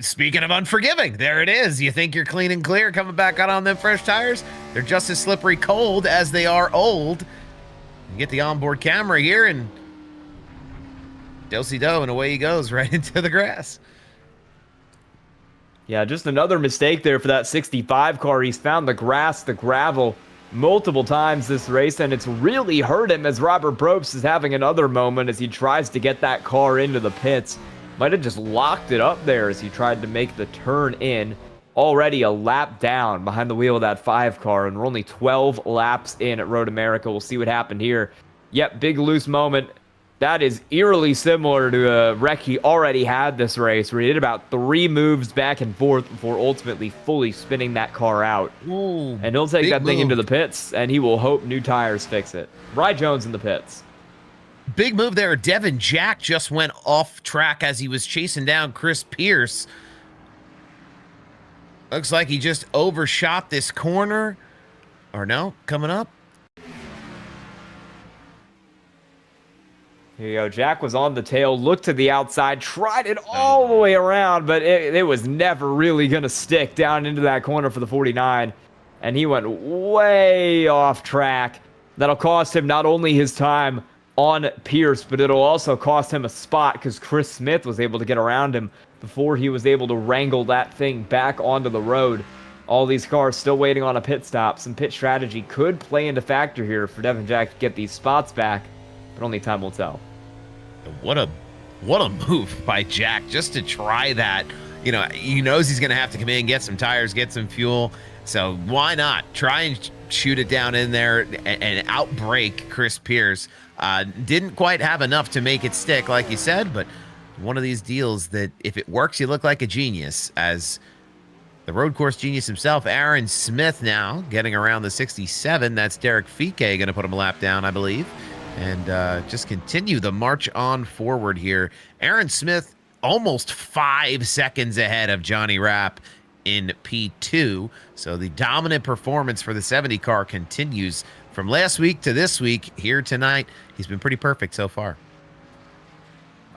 Speaking of unforgiving, there it is. You think you're clean and clear coming back out on them fresh tires? They're just as slippery cold as they are old. You get the onboard camera here, and do-si-do, and away he goes right into the grass. Yeah, just another mistake there for that 65 car. He's found the grass, the gravel multiple times this race, and it's really hurt him as Robert Probst is having another moment as he tries to get that car into the pits. Might have just locked it up there as he tried to make the turn in. Already a lap down behind the wheel of that 5 car, and we're only 12 laps in at Road America. We'll see what happened here. Yep, big loose moment. That is eerily similar to a wreck he already had this race, where he did about 3 moves back and forth before ultimately fully spinning that car out. Ooh, and he'll take that thing move into the pits, and he will hope new tires fix it. Ry Jones in the pits. Big move there. Devin Jack just went off track as he was chasing down Chris Pierce. Looks like he just overshot this corner. Or no, coming up. Here you go. Jack was on the tail, looked to the outside, tried it all the way around, but it was never really going to stick down into that corner for the 49. And he went way off track. That'll cost him not only his time on Pierce, but it'll also cost him a spot because Chris Smith was able to get around him before he was able to wrangle that thing back onto the road. All these cars still waiting on a pit stop. Some pit strategy could play into factor here for Devin Jack to get these spots back, but only time will tell. What a move by Jack just to try that. You know, he knows he's going to have to come in, get some tires, get some fuel. So why not try and shoot it down in there and outbrake Chris Pierce? Didn't quite have enough to make it stick, like you said, but one of these deals that if it works, you look like a genius. As the road course genius himself, Aaron Smith, now getting around the 67. That's Derek Fike going to put him a lap down, I believe. And just continue the march on forward here. Aaron Smith almost 5 seconds ahead of Johnny Rapp in P2. So the dominant performance for the 70 car continues from last week to this week here tonight. He's been pretty perfect so far.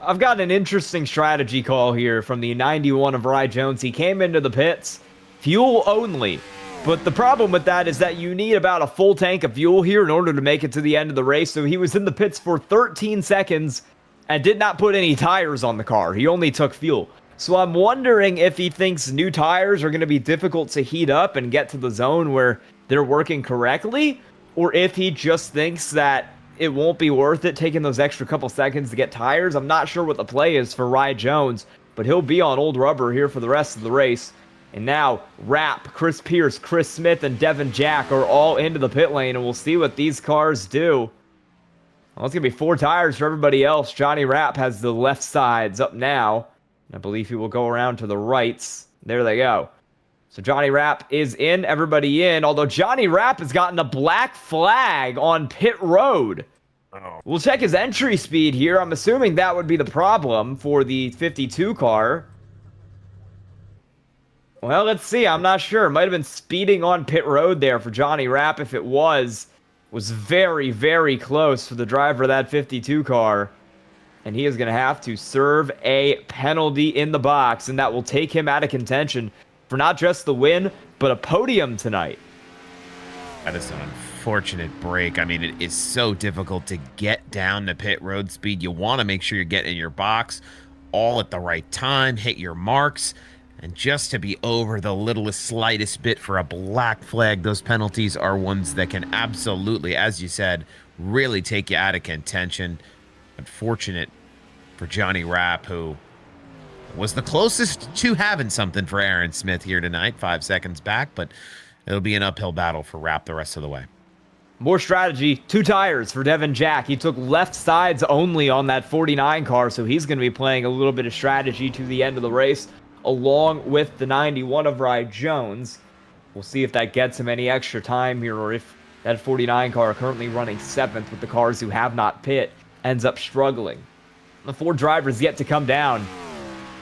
I've got an interesting strategy call here from the 91 of Ry Jones. He came into the pits, fuel only. But the problem with that is that you need about a full tank of fuel here in order to make it to the end of the race. So he was in the pits for 13 seconds and did not put any tires on the car. He only took fuel. So I'm wondering if he thinks new tires are going to be difficult to heat up and get to the zone where they're working correctly, or if he just thinks that it won't be worth it taking those extra couple seconds to get tires. I'm not sure what the play is for Ry Jones, but he'll be on old rubber here for the rest of the race. And now, Rapp, Chris Pierce, Chris Smith, and Devin Jack are all into the pit lane, and we'll see what these cars do. Well, it's going to be 4 tires for everybody else. Johnny Rapp has the left sides up now. I believe he will go around to the rights. There they go. So Johnny Rapp is in, everybody in, although Johnny Rapp has gotten a black flag on pit road. We'll check his entry speed here. I'm assuming that would be the problem for the 52 car. Well, let's see. I'm not sure. Might have been speeding on pit road there for Johnny Rapp. If it was very, very close for the driver of that 52 car. And he is going to have to serve a penalty in the box, and that will take him out of contention for not just the win, but a podium tonight. That is an unfortunate break. I mean, it is so difficult to get down to pit road speed. You want to make sure you're getting in your box all at the right time, hit your marks. And just to be over the littlest, slightest bit for a black flag, those penalties are ones that can absolutely, as you said, really take you out of contention. Unfortunate for Johnny Rapp, who was the closest to having something for Aaron Smith here tonight, 5 seconds back, but it'll be an uphill battle for Rapp the rest of the way. More strategy, 2 tires for Devin Jack. He took left sides only on that 49 car, so he's going to be playing a little bit of strategy to the end of the race, along with the 91 of Ry Jones. We'll see if that gets him any extra time here, or if that 49 car, currently running 7th with the cars who have not pit, ends up struggling. The 4 drivers yet to come down.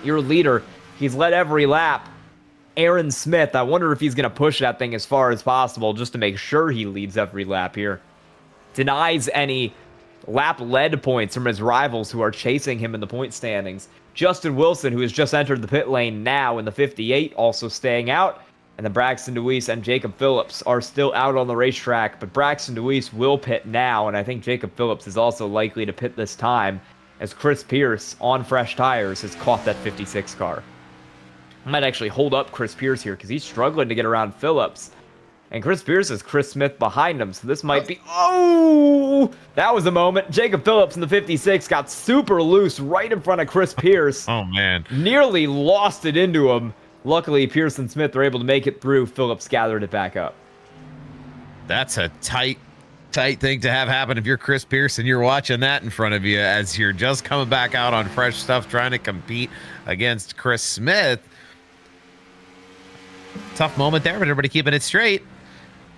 Your leader, he's led every lap. Aaron Smith, I wonder if he's going to push that thing as far as possible just to make sure he leads every lap here. Denies any lap lead points from his rivals who are chasing him in the point standings. Justin Wilson, who has just entered the pit lane now in the 58, also staying out. And then Braxton DeWeese and Jacob Phillips are still out on the racetrack. But Braxton DeWeese will pit now, and I think Jacob Phillips is also likely to pit this time. as Chris Pierce on fresh tires has caught that 56 car. I might actually hold up Chris Pierce here because he's struggling to get around Phillips. And Chris Pierce has Chris Smith behind him, so this might be... Oh! That was a moment. Jacob Phillips in the 56 got super loose right in front of Chris Pierce. Oh, man. Nearly lost it into him. Luckily, Pierce and Smith were able to make it through. Phillips gathered it back up. That's a tight thing to have happen if you're Chris Pierce and you're watching that in front of you as you're just coming back out on fresh stuff trying to compete against Chris Smith. Tough moment there, but everybody keeping it straight.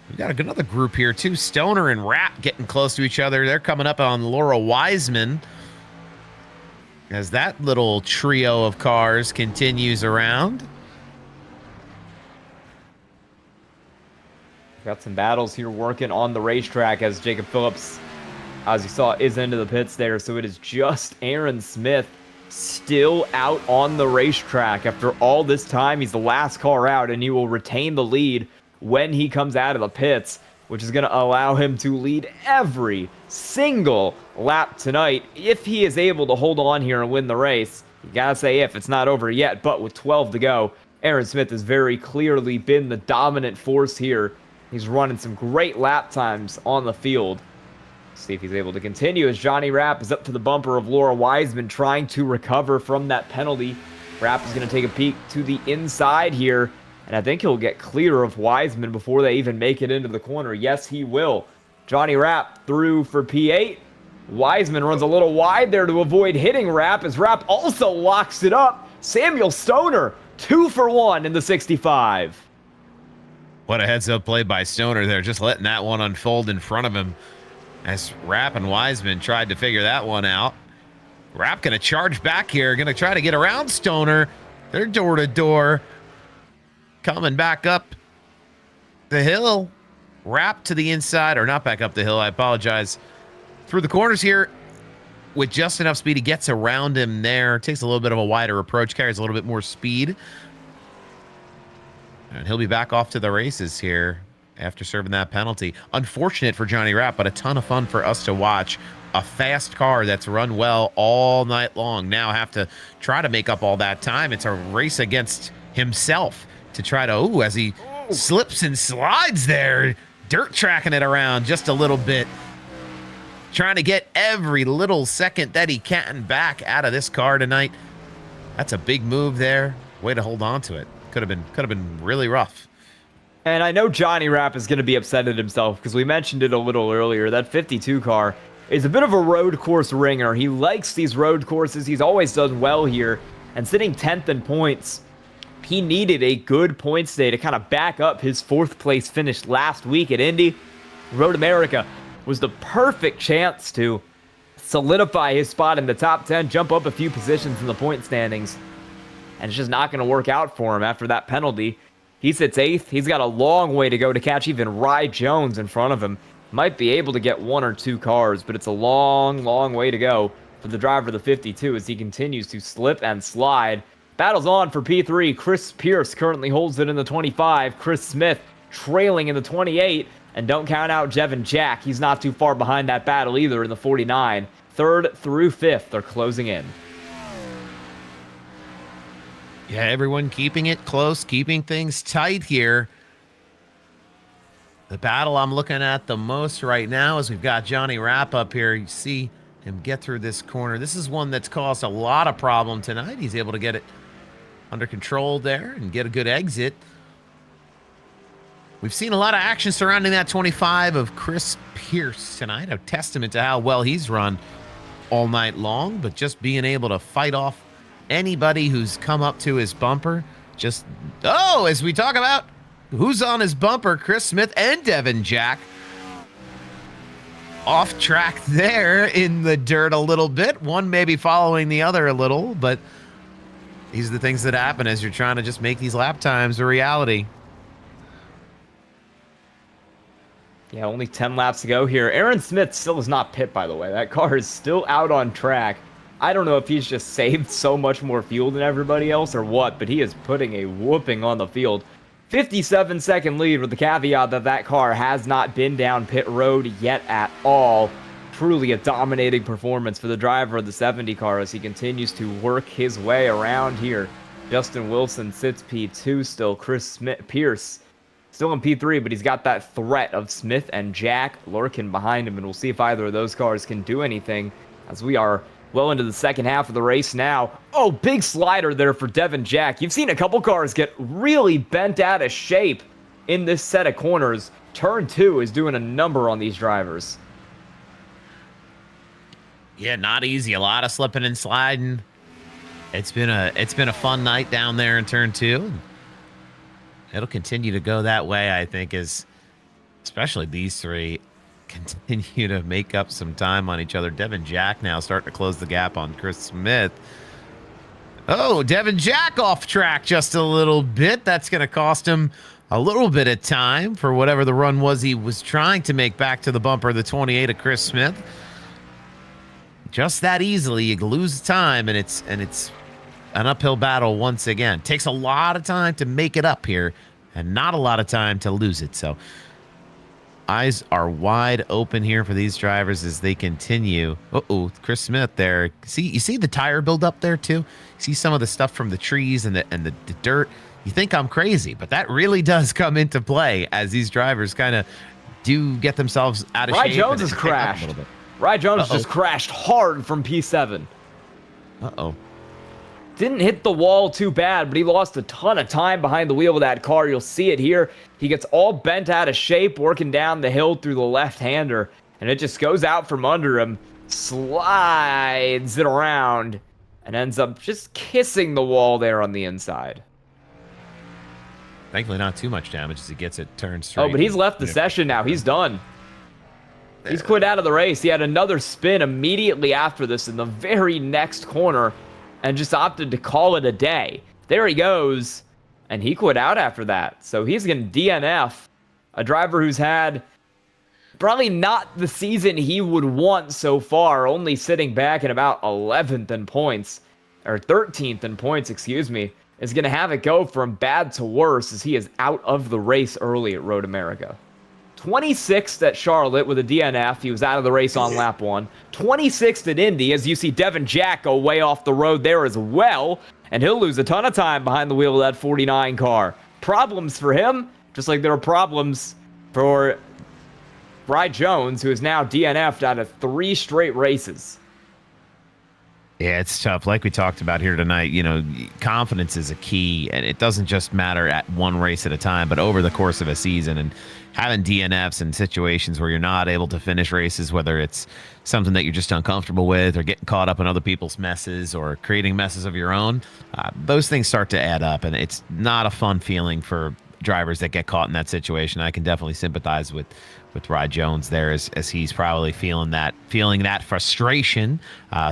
We've got another group here, too. Stoner and Rapp getting close to each other. They're coming up on Laura Wiseman as that little trio of cars continues around. Got some battles here working on the racetrack as Jacob Phillips, as you saw, is into the pits there. So it is just Aaron Smith still out on the racetrack. After all this time, he's the last car out, and he will retain the lead when he comes out of the pits, which is going to allow him to lead every single lap tonight if he is able to hold on here and win the race. You gotta say if, it's not over yet, but with 12 to go, Aaron Smith has very clearly been the dominant force here. He's running some great lap times on the field. See if he's able to continue as Johnny Rapp is up to the bumper of Laura Wiseman trying to recover from that penalty. Rapp is going to take a peek to the inside here, and I think he'll get clear of Wiseman before they even make it into the corner. Yes, he will. Johnny Rapp through for P8. Wiseman runs a little wide there to avoid hitting Rapp as Rapp also locks it up. Samuel Stoner, 2 for 1 in the 65. What a heads-up play by Stoner there, just letting that one unfold in front of him as Rapp and Wiseman tried to figure that one out. Rapp going to charge back here, going to try to get around Stoner. They're door-to-door. Coming back up the hill. Rapp to the inside, or not back up the hill, I apologize. Through the corners here with just enough speed. He gets around him there. Takes a little bit of a wider approach, carries a little bit more speed. And he'll be back off to the races here after serving that penalty. Unfortunate for Johnny Rapp, but a ton of fun for us to watch. A fast car that's run well all night long. Now have to try to make up all that time. It's a race against himself to try to, as he slips and slides there, dirt tracking it around just a little bit. Trying to get every little second that he can back out of this car tonight. That's a big move there. Way to hold on to it. Could have been really rough. And I know Johnny Rapp is going to be upset at himself because we mentioned it a little earlier. That 52 car is a bit of a road course ringer. He likes these road courses. He's always done well here. And sitting 10th in points, he needed a good points day to kind of back up his 4th place finish last week at Indy. Road America was the perfect chance to solidify his spot in the top 10, jump up a few positions in the point standings. And it's just not going to work out for him after that penalty. He sits 8th. He's got a long way to go to catch even Rye Jones in front of him. Might be able to get 1 or 2 cars, but it's a long, long way to go for the driver of the 52 as he continues to slip and slide. Battles on for P3. Chris Pierce currently holds it in the 25. Chris Smith trailing in the 28. And don't count out Jevin Jack. He's not too far behind that battle either in the 49. 3rd through 5th, they're closing in. Yeah, everyone keeping it close, keeping things tight here. The battle I'm looking at the most right now is we've got Johnny Rapp up here. You see him get through this corner. This is one that's caused a lot of problem tonight. He's able to get it under control there and get a good exit. We've seen a lot of action surrounding that 25 of Chris Pierce tonight. A testament to how well he's run all night long, but just being able to fight off anybody who's come up to his bumper. Just, as we talk about who's on his bumper, Chris Smith and Devin Jack. Off track there in the dirt a little bit. One maybe following the other a little, but these are the things that happen as you're trying to just make these lap times a reality. Yeah, only 10 laps to go here. Aaron Smith still is not pit, by the way. That car is still out on track. I don't know if he's just saved so much more fuel than everybody else or what, but he is putting a whooping on the field. 57-second lead with the caveat that that car has not been down pit road yet at all. truly a dominating performance for the driver of the 70 car as he continues to work his way around here. Justin Wilson sits P2 still. Pierce still in P3, but he's got that threat of Smith and Jack lurking behind him, and we'll see if either of those cars can do anything as we are well into the second half of the race now. Oh, big slider there for Devin Jack. You've seen a couple cars get really bent out of shape in this set of corners. Turn 2 is doing a number on these drivers. Yeah, not easy. A lot of slipping and sliding. It's been a fun night down there in turn 2. It'll continue to go that way, I think, as especially these three continue to make up some time on each other. Devin Jack now starting to close the gap on Chris Smith. Oh, Devin Jack off track just a little bit. That's going to cost him a little bit of time for whatever the run was he was trying to make back to the bumper, the 28 of Chris Smith. Just that easily, you lose time, and it's an uphill battle once again. Takes a lot of time to make it up here and not a lot of time to lose it. So eyes are wide open here for these drivers as they continue. Chris Smith there. You see the tire buildup there too? You see some of the stuff from the trees and the dirt. You think I'm crazy, but that really does come into play as these drivers kind of do get themselves out of shape. Ry Jones has crashed. Ry Jones just crashed hard from P7. Didn't hit the wall too bad, but he lost a ton of time behind the wheel of that car. You'll see it here. He gets all bent out of shape working down the hill through the left-hander, and it just goes out from under him, slides it around, and ends up just kissing the wall there on the inside. Thankfully, not too much damage as he gets it turned straight. Oh, but he's left the session now. He's done. He's quit out of the race. He had another spin immediately after this in the very next corner and just opted to call it a day. There he goes, and he quit out after that. So he's going to DNF a driver who's had probably not the season he would want so far, only sitting back at about 11th in points, or 13th in points, excuse me, is going to have it go from bad to worse as he is out of the race early at Road America. 26th at Charlotte with a DNF. He was out of the race on lap 1. 26th at Indy, as you see Devin Jack go way off the road there as well, and he'll lose a ton of time behind the wheel of that 49 car. Problems for him, just like there are problems for Ry Jones, who is now DNF'd out of 3 straight races. Yeah, it's tough. Like we talked about here tonight, confidence is a key, and it doesn't just matter at one race at a time, but over the course of a season. And having DNFs in situations where you're not able to finish races, whether it's something that you're just uncomfortable with or getting caught up in other people's messes or creating messes of your own, those things start to add up, and it's not a fun feeling for drivers that get caught in that situation. I can definitely sympathize with Ry Jones there as he's probably feeling that frustration.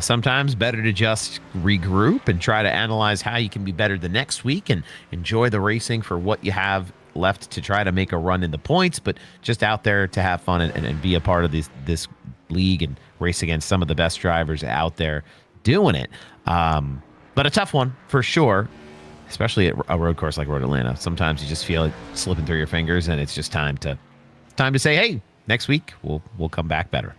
Sometimes better to just regroup and try to analyze how you can be better the next week and enjoy the racing for what you have left to try to make a run in the points, but just out there to have fun and be a part of this league and race against some of the best drivers out there doing it. But a tough one for sure, especially at a road course like Road Atlanta. Sometimes you just feel it slipping through your fingers, and it's just time to say, hey, next week we'll come back better.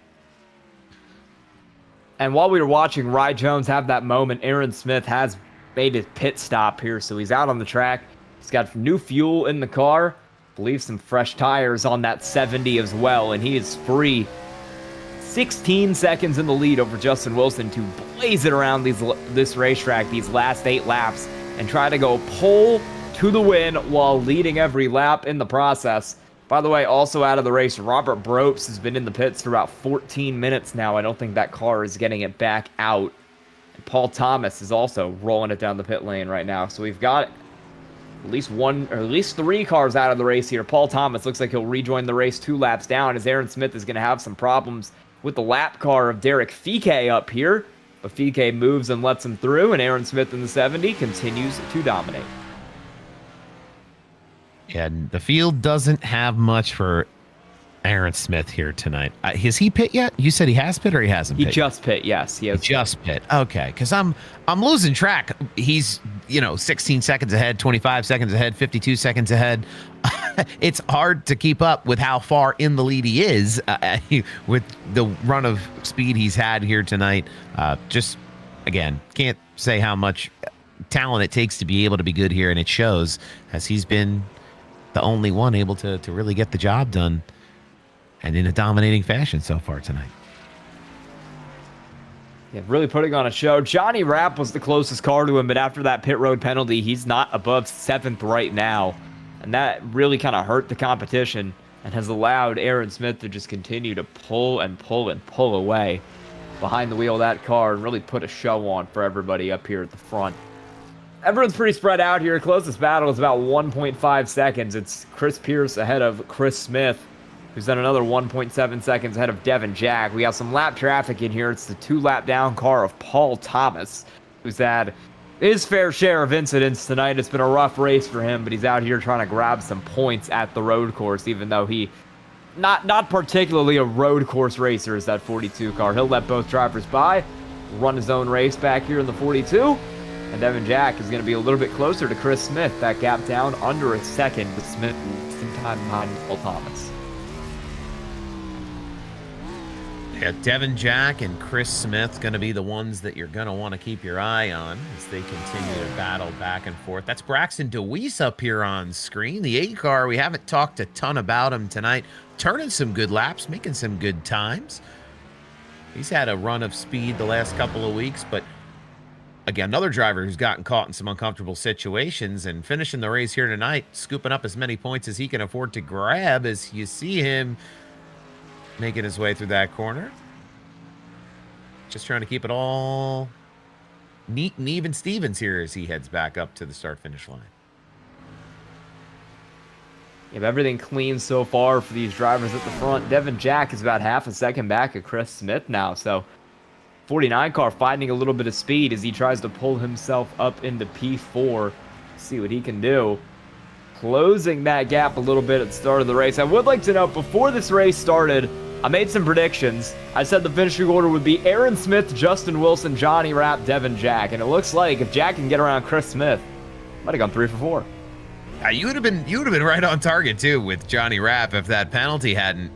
And while we were watching Ry Jones have that moment, Aaron Smith has made his pit stop here, so he's out on the track. He's got new fuel in the car, I believe some fresh tires on that 70 as well, and he is free. 16 seconds in the lead over Justin Wilson to blaze it around this racetrack, these last 8 laps, and try to go pole to the win while leading every lap in the process. By the way, also out of the race, Robert Bropes has been in the pits for about 14 minutes now. I don't think that car is getting it back out. And Paul Thomas is also rolling it down the pit lane right now. So we've got at least 3 cars out of the race here. Paul Thomas looks like he'll rejoin the race 2 laps down, as Aaron Smith is going to have some problems with the lap car of Derek Fike up here. But Fike moves and lets him through, and Aaron Smith in the 70 continues to dominate. Yeah, the field doesn't have much for Aaron Smith here tonight. Has he pit yet? You said he has pit or he hasn't He pit? just pit, yes. He has just pit. Okay, because I'm losing track. He's 16 seconds ahead, 25 seconds ahead, 52 seconds ahead. It's hard to keep up with how far in the lead he is with the run of speed he's had here tonight. Just again, can't say how much talent it takes to be able to be good here, and it shows as he's been the only one able to really get the job done. And in a dominating fashion so far tonight. Yeah, really putting on a show. Johnny Rapp was the closest car to him, but after that pit road penalty, he's not above 7th right now. And that really kind of hurt the competition and has allowed Aaron Smith to just continue to pull and pull and pull away behind the wheel of that car and really put a show on for everybody up here at the front. Everyone's pretty spread out here. Closest battle is about 1.5 seconds. It's Chris Pierce ahead of Chris Smith, who's done another 1.7 seconds ahead of Devin Jack. We got some lap traffic in here. It's the 2-lap down car of Paul Thomas, who's had his fair share of incidents tonight. It's been a rough race for him, but he's out here trying to grab some points at the road course, even though he not particularly a road course racer is that 42 car. He'll let both drivers by, run his own race back here in the 42, and Devin Jack is going to be a little bit closer to Chris Smith. That gap down under a second with Smith in time behind Paul Thomas. Yeah, Devin Jack and Chris Smith going to be the ones that you're going to want to keep your eye on as they continue to battle back and forth. That's Braxton DeWeese up here on screen. The 8 car, we haven't talked a ton about him tonight. Turning some good laps, making some good times. He's had a run of speed the last couple of weeks, but again, another driver who's gotten caught in some uncomfortable situations and finishing the race here tonight, scooping up as many points as he can afford to grab as you see him making his way through that corner. Just trying to keep it all neat and even Stevens here as he heads back up to the start-finish line. Yeah, everything clean so far for these drivers at the front. Devin Jack is about half a second back of Chris Smith now, so 49 car finding a little bit of speed as he tries to pull himself up into P4. See what he can do. Closing that gap a little bit at the start of the race. I would like to note, before this race started, I made some predictions. I said the finishing order would be Aaron Smith, Justin Wilson, Johnny Rapp, Devin Jack. And it looks like if Jack can get around Chris Smith, might have gone 3 for 4. You would have been right on target too with Johnny Rapp if that penalty hadn't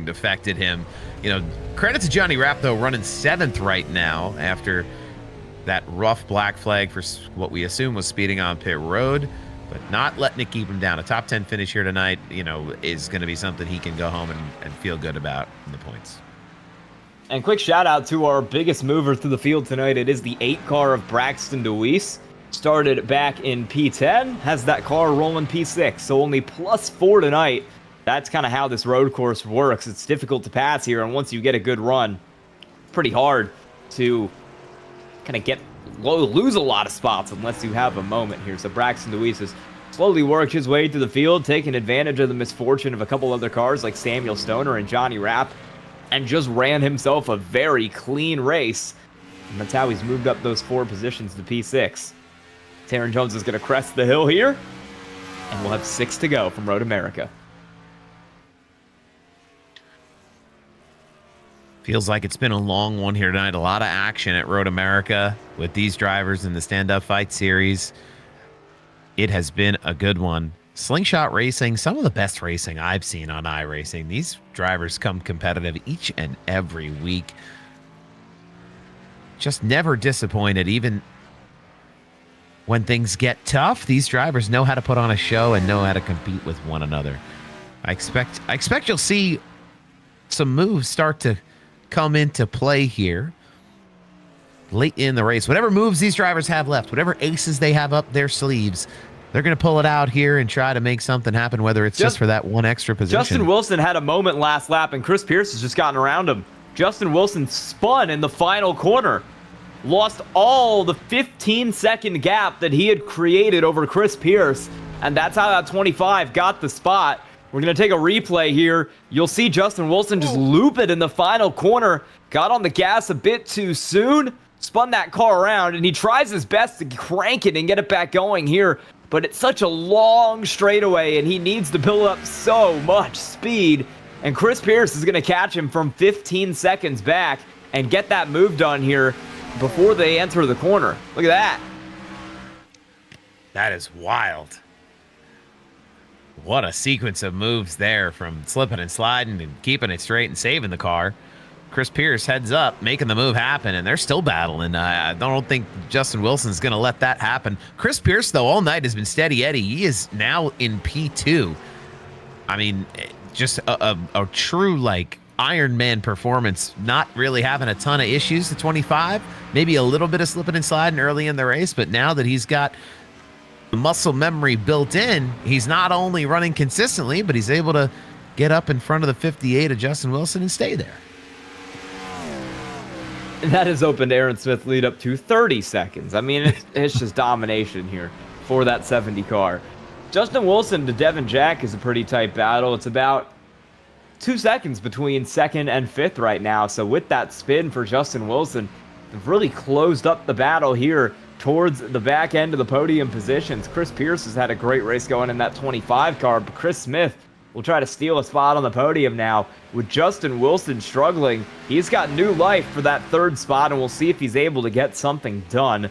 affected him. Credit to Johnny Rapp though, running 7th right now after that rough black flag for what we assume was speeding on pit road, but not letting it keep him down. A top 10 finish here tonight, is going to be something he can go home and feel good about in the points. And quick shout out to our biggest mover through the field tonight. It is the 8 car of Braxton DeWeese. Started back in P10, has that car rolling P6, so only +4 tonight. That's kind of how this road course works. It's difficult to pass here, and once you get a good run, it's pretty hard to kind of lose a lot of spots unless you have a moment here. So Braxton DeWeese has slowly worked his way through the field, taking advantage of the misfortune of a couple other cars like Samuel Stoner and Johnny Rapp, and just ran himself a very clean race. And that's how he's moved up those 4 positions to P6. Taron Jones is going to crest the hill here, and we'll have 6 to go from Road America. Feels like it's been a long one here tonight. A lot of action at Road America with these drivers in the stand-up fight series. It has been a good one. Slingshot racing, some of the best racing I've seen on iRacing. These drivers come competitive each and every week. Just never disappointed, even when things get tough. These drivers know how to put on a show and know how to compete with one another. I expect you'll see some moves start to come into play here late in the race. Whatever moves these drivers have left, whatever aces they have up their sleeves, they're going to pull it out here and try to make something happen, whether it's just for that one extra position. Justin Wilson had a moment last lap, and Chris Pierce has just gotten around him. Justin Wilson spun in the final corner, lost all the 15-second gap that he had created over Chris Pierce, and that's how that 25 got the spot. We're going to take a replay here. You'll see Justin Wilson just loop it in the final corner. Got on the gas a bit too soon. Spun that car around, and he tries his best to crank it and get it back going here. but it's such a long straightaway, and he needs to build up so much speed. And Chris Pierce is going to catch him from 15 seconds back and get that move done here before they enter the corner. Look at that. That is wild. What a sequence of moves there, from slipping and sliding and keeping it straight and saving the car. Chris Pierce heads up, making the move happen, and they're still battling. I don't think Justin Wilson's going to let that happen. Chris Pierce, though, all night has been steady Eddie. He is now in P2. I mean, just a true, like, Iron Man performance, not really having a ton of issues to 25. Maybe a little bit of slipping and sliding early in the race, but now that he's got muscle memory built in, he's not only running consistently, but he's able to get up in front of the 58 of Justin Wilson and stay there. And that has opened Aaron Smith's lead up to 30 seconds. I mean, it's just domination here for that 70 car. Justin Wilson to Devin Jack is a pretty tight battle. It's about 2 seconds between second and fifth right now. So with that spin for Justin Wilson, they've really closed up the battle here towards the back end of the podium positions. Chris Pierce has had a great race going in that 25 car, but Chris Smith will try to steal a spot on the podium now. With Justin Wilson struggling, he's got new life for that third spot, and we'll see if he's able to get something done.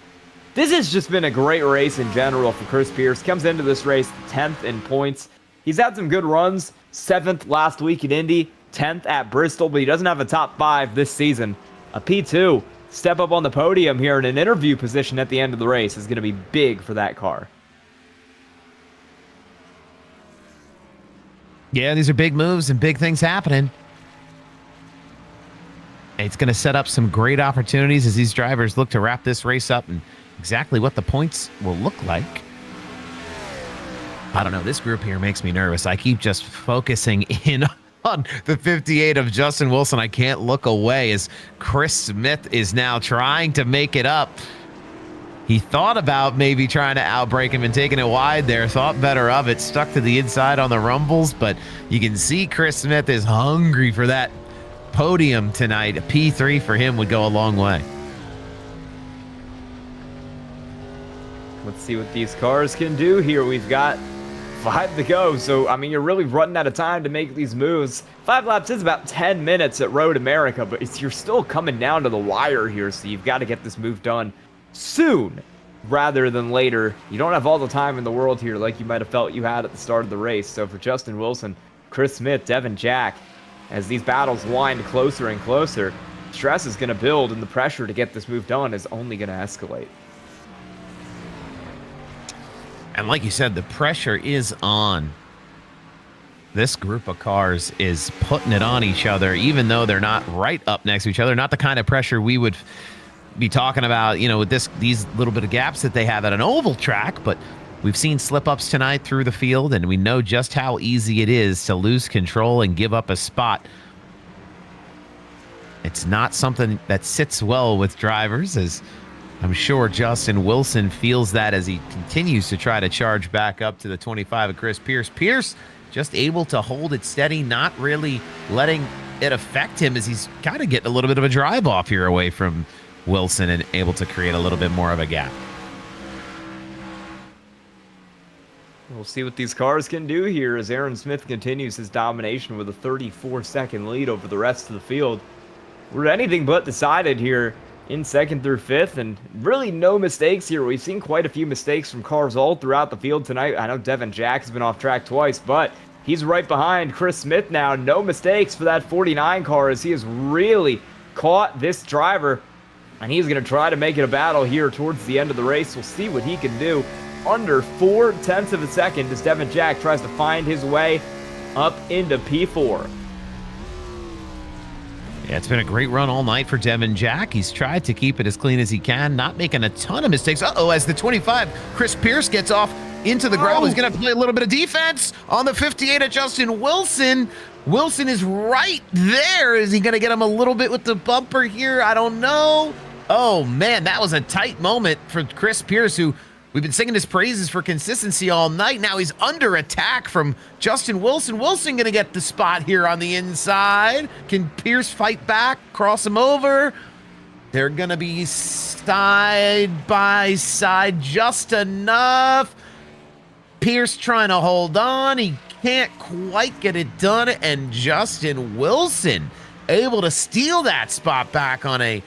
This has just been a great race in general for Chris Pierce. Comes into this race 10th in points. He's had some good runs. 7th last week at Indy, 10th at Bristol, but he doesn't have a top 5 this season. A P2. Step up on the podium here in an interview position at the end of the race is going to be big for that car. Yeah, these are big moves and big things happening. It's going to set up some great opportunities as these drivers look to wrap this race up and exactly what the points will look like. I don't know. This group here makes me nervous. I keep just focusing in on the 58 of Justin Wilson. I can't look away as Chris Smith is now trying to make it up. He thought about maybe trying to outbreak him and taking it wide there. Thought better of it. Stuck to the inside on the rumbles, but you can see Chris Smith is hungry for that podium tonight. A P3 for him would go a long way. Let's see what these cars can do here. We've got 5 to go, so I mean, you're really running out of time to make these moves. 5 laps is about 10 minutes at Road America, but you're still coming down to the wire here, so you've got to get this move done soon rather than later. You don't have all the time in the world here like you might have felt you had at the start of the race. So for Justin Wilson, Chris Smith, Devin Jack, as these battles wind closer and closer, stress is going to build, and the pressure to get this move done is only going to escalate. And like you said, the pressure is on. This group of cars is putting it on each other, even though they're not right up next to each other. Not the kind of pressure we would be talking about, you know, with these little bit of gaps that they have at an oval track. But we've seen slip-ups tonight through the field, and we know just how easy it is to lose control and give up a spot. It's not something that sits well with drivers, as I'm sure Justin Wilson feels that as he continues to try to charge back up to the 25 of Chris Pierce. Pierce just able to hold it steady, not really letting it affect him, as he's kind of getting a little bit of a drive off here away from Wilson and able to create a little bit more of a gap. We'll see what these cars can do here as Aaron Smith continues his domination with a 34-second lead over the rest of the field. We're anything but decided here in 2nd through 5th, and really no mistakes here. We've seen quite a few mistakes from cars all throughout the field tonight. I know Devin Jack has been off track twice, but he's right behind Chris Smith now. No mistakes for that 49 car as he has really caught this driver, and he's going to try to make it a battle here towards the end of the race. We'll see what he can do. Under 0.4 of a second as Devin Jack tries to find his way up into P4. Yeah, it's been a great run all night for Devin Jack. He's tried to keep it as clean as he can, not making a ton of mistakes. Uh-oh, as the 25, Chris Pierce gets off into the gravel. He's going to have to play a little bit of defense on the 58 of Justin Wilson. Wilson is right there. Is he going to get him a little bit with the bumper here? I don't know. Oh, man, that was a tight moment for Chris Pierce, who we've been singing his praises for consistency all night. Now he's under attack from Justin Wilson. Wilson going to get the spot here on the inside. Can Pierce fight back, cross him over? They're going to be side by side just enough. Pierce trying to hold on. He can't quite get it done. And Justin Wilson able to steal that spot back on a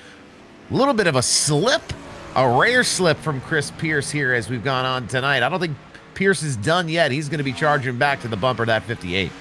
little bit of a slip, a rare slip from Chris Pierce here as we've gone on tonight. I don't think Pierce is done yet. He's going to be charging back to the bumper, that 58.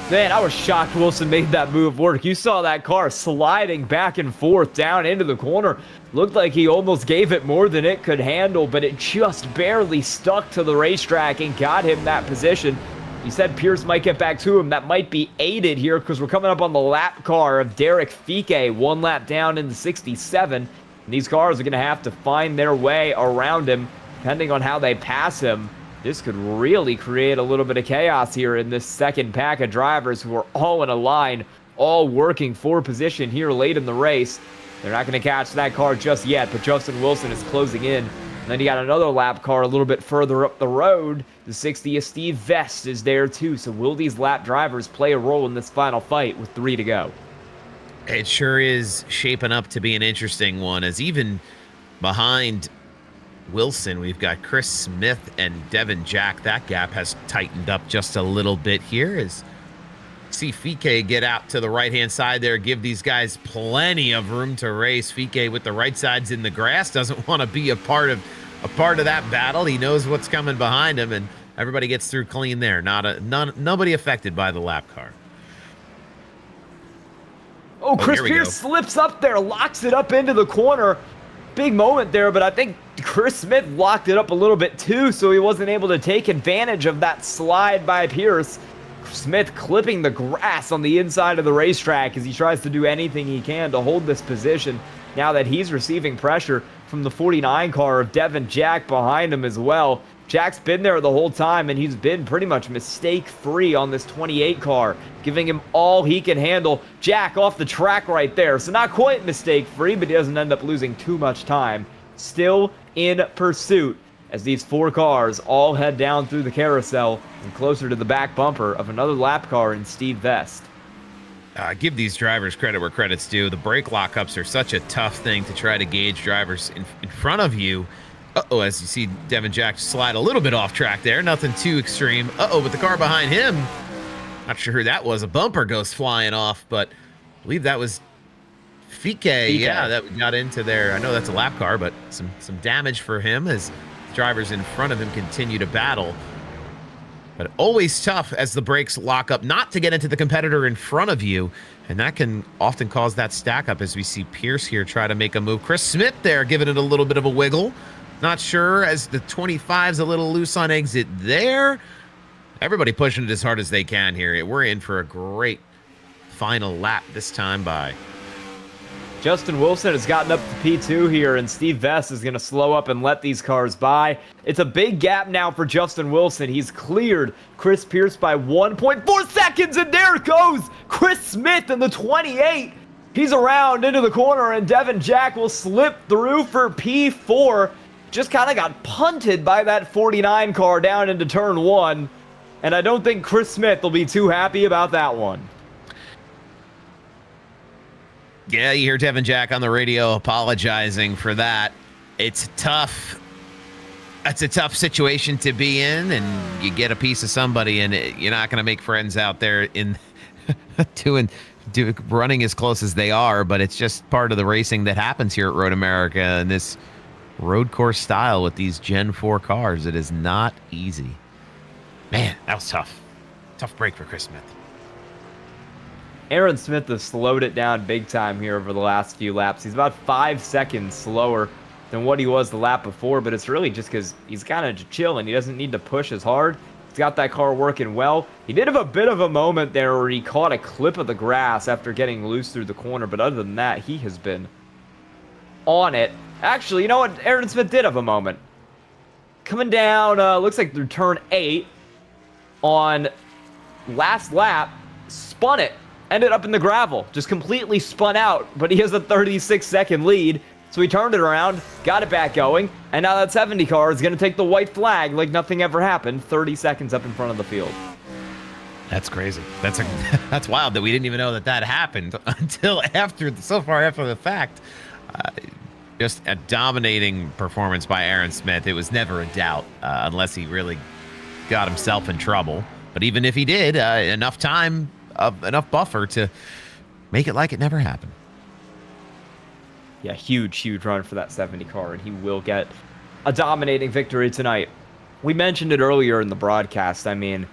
Man, I was shocked Wilson made that move work. You saw that car sliding back and forth down into the corner. Looked like he almost gave it more than it could handle, but it just barely stuck to the racetrack and got him that position. You said Pierce might get back to him. That might be aided here because we're coming up on the lap car of Derek Fike, 1 lap down in the 67. And these cars are going to have to find their way around him depending on how they pass him. This could really create a little bit of chaos here in this second pack of drivers who are all in a line, all working for position here late in the race. They're not going to catch that car just yet, but Justin Wilson is closing in. And then you got another lap car a little bit further up the road. The 60 of Steve Vest is there too. So will these lap drivers play a role in this final fight with 3 to go? It sure is shaping up to be an interesting one, as even behind Wilson, we've got Chris Smith and Devin Jack. That gap has tightened up just a little bit here as see Fike get out to the right-hand side there, give these guys plenty of room to race. Fike with the right sides in the grass doesn't want to be a part of that battle. He knows what's coming behind him, and everybody gets through clean there. Nobody affected by the lap car. Oh, Chris Pierce slips up there, locks it up into the corner. Big moment there, but I think Chris Smith locked it up a little bit too, so he wasn't able to take advantage of that slide by Pierce. Smith clipping the grass on the inside of the racetrack as he tries to do anything he can to hold this position now that he's receiving pressure from the 49 car of Devin Jack behind him as well. Jack's been there the whole time, and he's been pretty much mistake-free on this 28 car, giving him all he can handle. Jack off the track right there, so not quite mistake-free, but he doesn't end up losing too much time. Still in pursuit as these 4 cars all head down through the carousel and closer to the back bumper of another lap car in Steve Vest. Give these drivers credit where credit's due. The brake lockups are such a tough thing to try to gauge drivers in front of you. Uh-oh, as you see Devin Jack slide a little bit off track there. Nothing too extreme. Uh-oh, but the car behind him, not sure who that was. A bumper goes flying off, but I believe that was Fike. Yeah, that got into there. I know that's a lap car, but some damage for him as drivers in front of him continue to battle. But always tough as the brakes lock up not to get into the competitor in front of you, and that can often cause that stack up as we see Pierce here try to make a move. Chris Smith there giving it a little bit of a wiggle. Not sure as the 25's a little loose on exit there. Everybody pushing it as hard as they can here. We're in for a great final lap this time by. Justin Wilson has gotten up to P2 here, and Steve Vest is going to slow up and let these cars by. It's a big gap now for Justin Wilson. He's cleared Chris Pierce by 1.4 seconds, and there it goes. Chris Smith in the 28. He's around into the corner, and Devin Jack will slip through for P4. Just kind of got punted by that 49 car down into turn 1. And I don't think Chris Smith will be too happy about that one. Yeah, you hear Devin Jack on the radio apologizing for that. It's tough. It's a tough situation to be in, and you get a piece of somebody, and you're not going to make friends out there in running as close as they are, but it's just part of the racing that happens here at Road America and this road course style with these Gen 4 cars. It is not easy. Man, that was tough. Tough break for Chris Smith. Aaron Smith has slowed it down big time here over the last few laps. He's about 5 seconds slower than what he was the lap before, but it's really just because he's kind of chilling. He doesn't need to push as hard. He's got that car working well. He did have a bit of a moment there where he caught a clip of the grass after getting loose through the corner, but other than that, he has been on it. Actually, you know what? Aaron Smith did have a moment. Coming down, looks like through turn 8 on last lap, spun it. Ended up in the gravel. Just completely spun out, but he has a 36-second lead. So he turned it around, got it back going, and now that 70 car is going to take the white flag like nothing ever happened, 30 seconds up in front of the field. That's crazy. That's wild that we didn't even know that happened until so far after the fact. Just a dominating performance by Aaron Smith. It was never a doubt, unless he really got himself in trouble. But even if he did, enough time, enough buffer to make it like it never happened. Yeah, huge run for that 70 car, and he will get a dominating victory tonight. We mentioned it earlier in the broadcast. I mean,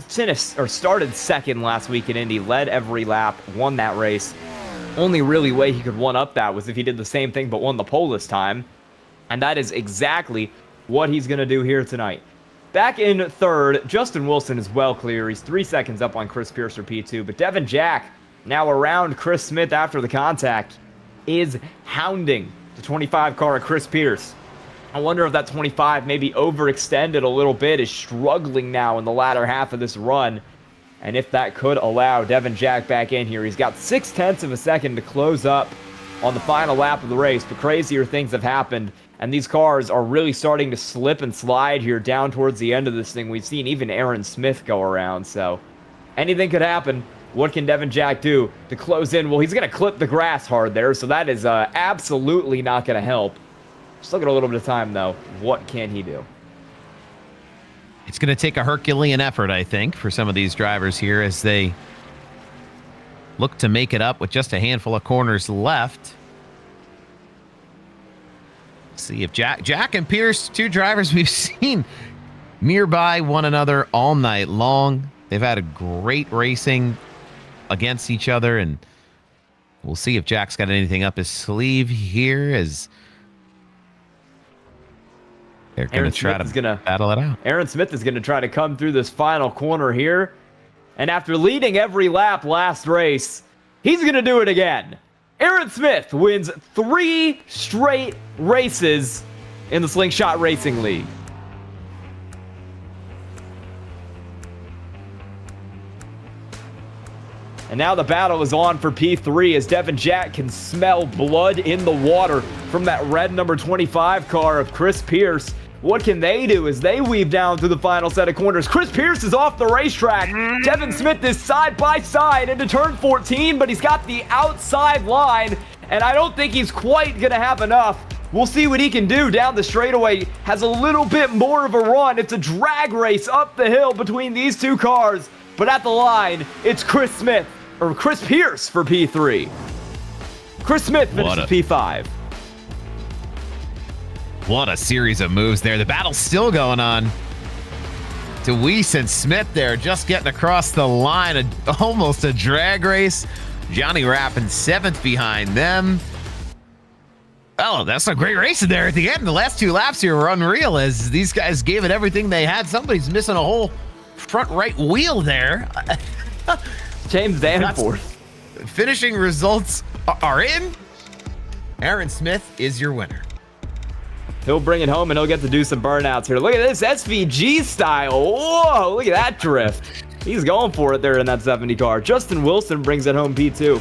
started second last week in Indy, led every lap, won that race. Only really way he could one-up that was if he did the same thing but won the pole this time. And that is exactly what he's going to do here tonight. Back in third, Justin Wilson is well clear. He's 3 seconds up on Chris Pierce for P2. But Devin Jack, now around Chris Smith after the contact, is hounding the 25 car of Chris Pierce. I wonder if that 25 maybe overextended a little bit, is struggling now in the latter half of this run. And if that could allow Devin Jack back in here, he's got 0.6 of a second to close up on the final lap of the race. But crazier things have happened, and these cars are really starting to slip and slide here down towards the end of this thing. We've seen even Aaron Smith go around, so anything could happen. What can Devin Jack do to close in? Well, he's going to clip the grass hard there, so that is absolutely not going to help. Just look at a little bit of time, though. What can he do? It's going to take a Herculean effort, I think, for some of these drivers here as they look to make it up with just a handful of corners left. See if Jack and Pierce, two drivers we've seen nearby one another all night long. They've had a great racing against each other, and we'll see if Jack's got anything up his sleeve here as they're going to try to battle it out. Aaron Smith is going to try to come through this final corner here, and after leading every lap last race, he's going to do it again. Aaron Smith wins 3 straight races in the Slingshot Racing League. And now the battle is on for P3 as Devin Jack can smell blood in the water from that red number 25 car of Chris Pierce. What can they do as they weave down through the final set of corners? Chris Pierce is off the racetrack. Devin Smith is side by side into turn 14, but he's got the outside line, and I don't think he's quite going to have enough. We'll see what he can do down the straightaway. Has a little bit more of a run. It's a drag race up the hill between these two cars, but at the line, it's Chris Pierce for P3. Chris Smith finishes P5. What a series of moves there. The battle's still going on. DeWeese and Smith there just getting across the line. Almost a drag race. Johnny Rapp in 7th behind them. Oh, that's a great race in there at the end. The last 2 laps here were unreal as these guys gave it everything they had. Somebody's missing a whole front right wheel there. James Danforth. Finishing results are in. Aaron Smith is your winner. He'll bring it home and he'll get to do some burnouts here. Look at this SVG style. Whoa, look at that drift. He's going for it there in that 70 car. Justin Wilson brings it home P2.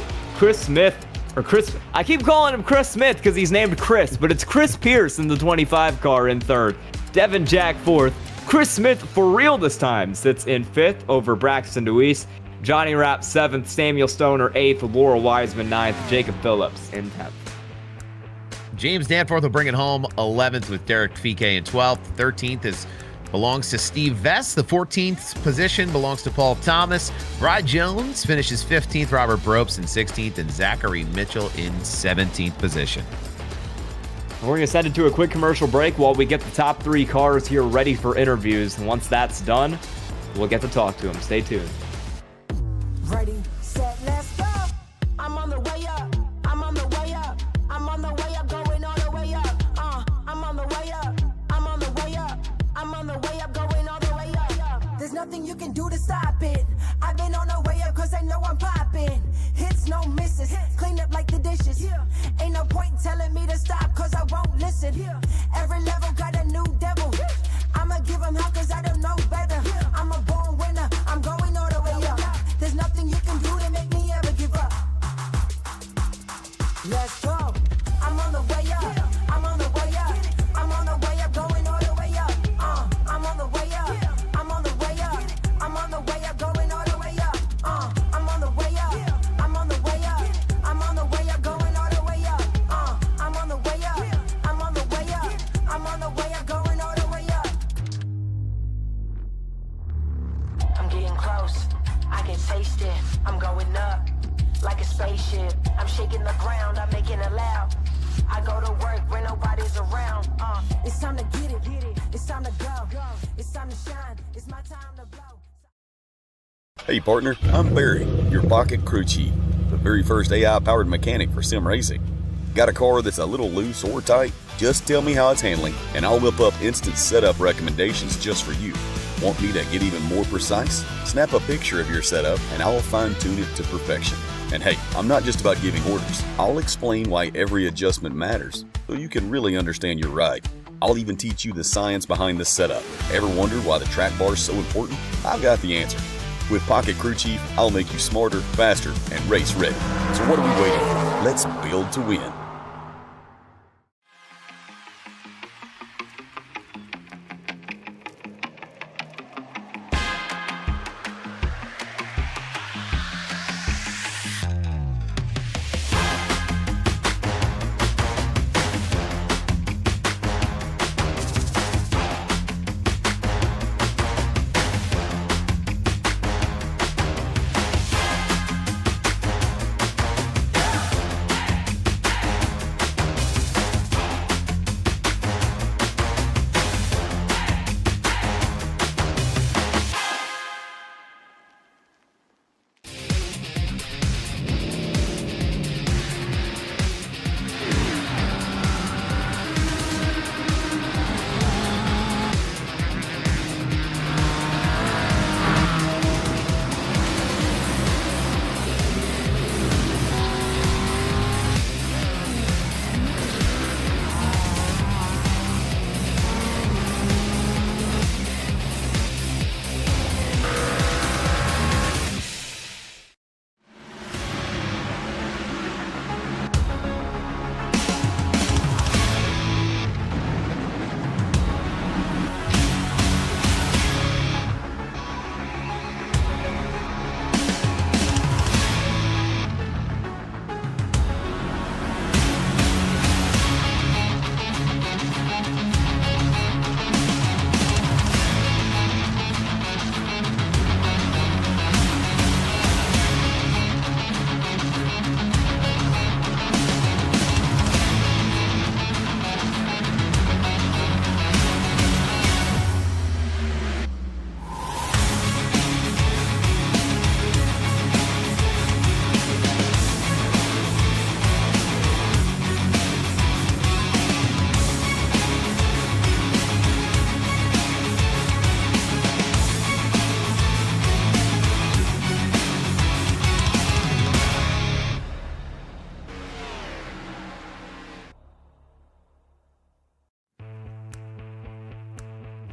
I keep calling him Chris Smith because he's named Chris, but it's Chris Pierce in the 25 car in 3rd. Devin Jack 4th. Chris Smith, for real this time, sits in 5th over Braxton DeWeese. Johnny Rapp 7th, Samuel Stoner 8th, Laurel Wiseman 9th, Jacob Phillips in 10th. James Danforth will bring it home 11th with Derek Fike in 12th. 13th belongs to Steve Vest. The 14th position belongs to Paul Thomas. Brad Jones finishes 15th, Robert Bropes in 16th, and Zachary Mitchell in 17th position. We're going to send it to a quick commercial break while we get the top 3 cars here ready for interviews. And once that's done, we'll get to talk to them. Stay tuned. Ready, set, let's go. I'm on the way up. I'm on the way up. I'm on the way up, going all the way up. I'm on the way up. I'm on the way up. I'm on the way up, going all the way up. There's nothing you can do to stop it. I've been on the way up cause I know I'm popping. Hits, no misses. Clean up like the dishes. Ain't no point telling me to stop cause I won't listen. Every level got a new devil. I'ma give him hell cause I don't know better. I'm a born winner. I'm going all the way up. There's nothing you can do to make me ever give up. Let's go. I'm on the way up. I'm on the way up. I'm on the way up, going all the way up. I'm on the way up. I'm on the way up. I'm on the way up, going all the way up. I'm on the way up. I'm on the way up. I'm on the way up, going all the way up. I'm on the way up. I'm on the way up. I'm on the way up, going all the way up. I can taste it. I'm going up like a spaceship. I'm shaking the ground, I'm making it loud. I go to work when nobody's around. It's time to get it. It's time to go. It's time to shine. It's my time to blow. Hey partner, I'm Barry, your pocket crew chief, the very first AI-powered mechanic for sim racing. Got a car that's a little loose or tight? Just tell me how it's handling, and I'll whip up instant setup recommendations just for you. Want me to get even more precise? Snap a picture of your setup, and I'll fine-tune it to perfection. And hey, I'm not just about giving orders. I'll explain why every adjustment matters, so you can really understand your ride. I'll even teach you the science behind the setup. Ever wonder why the track bar is so important? I've got the answer. With Pocket Crew Chief, I'll make you smarter, faster, and race ready. So what are we waiting for? Let's build to win.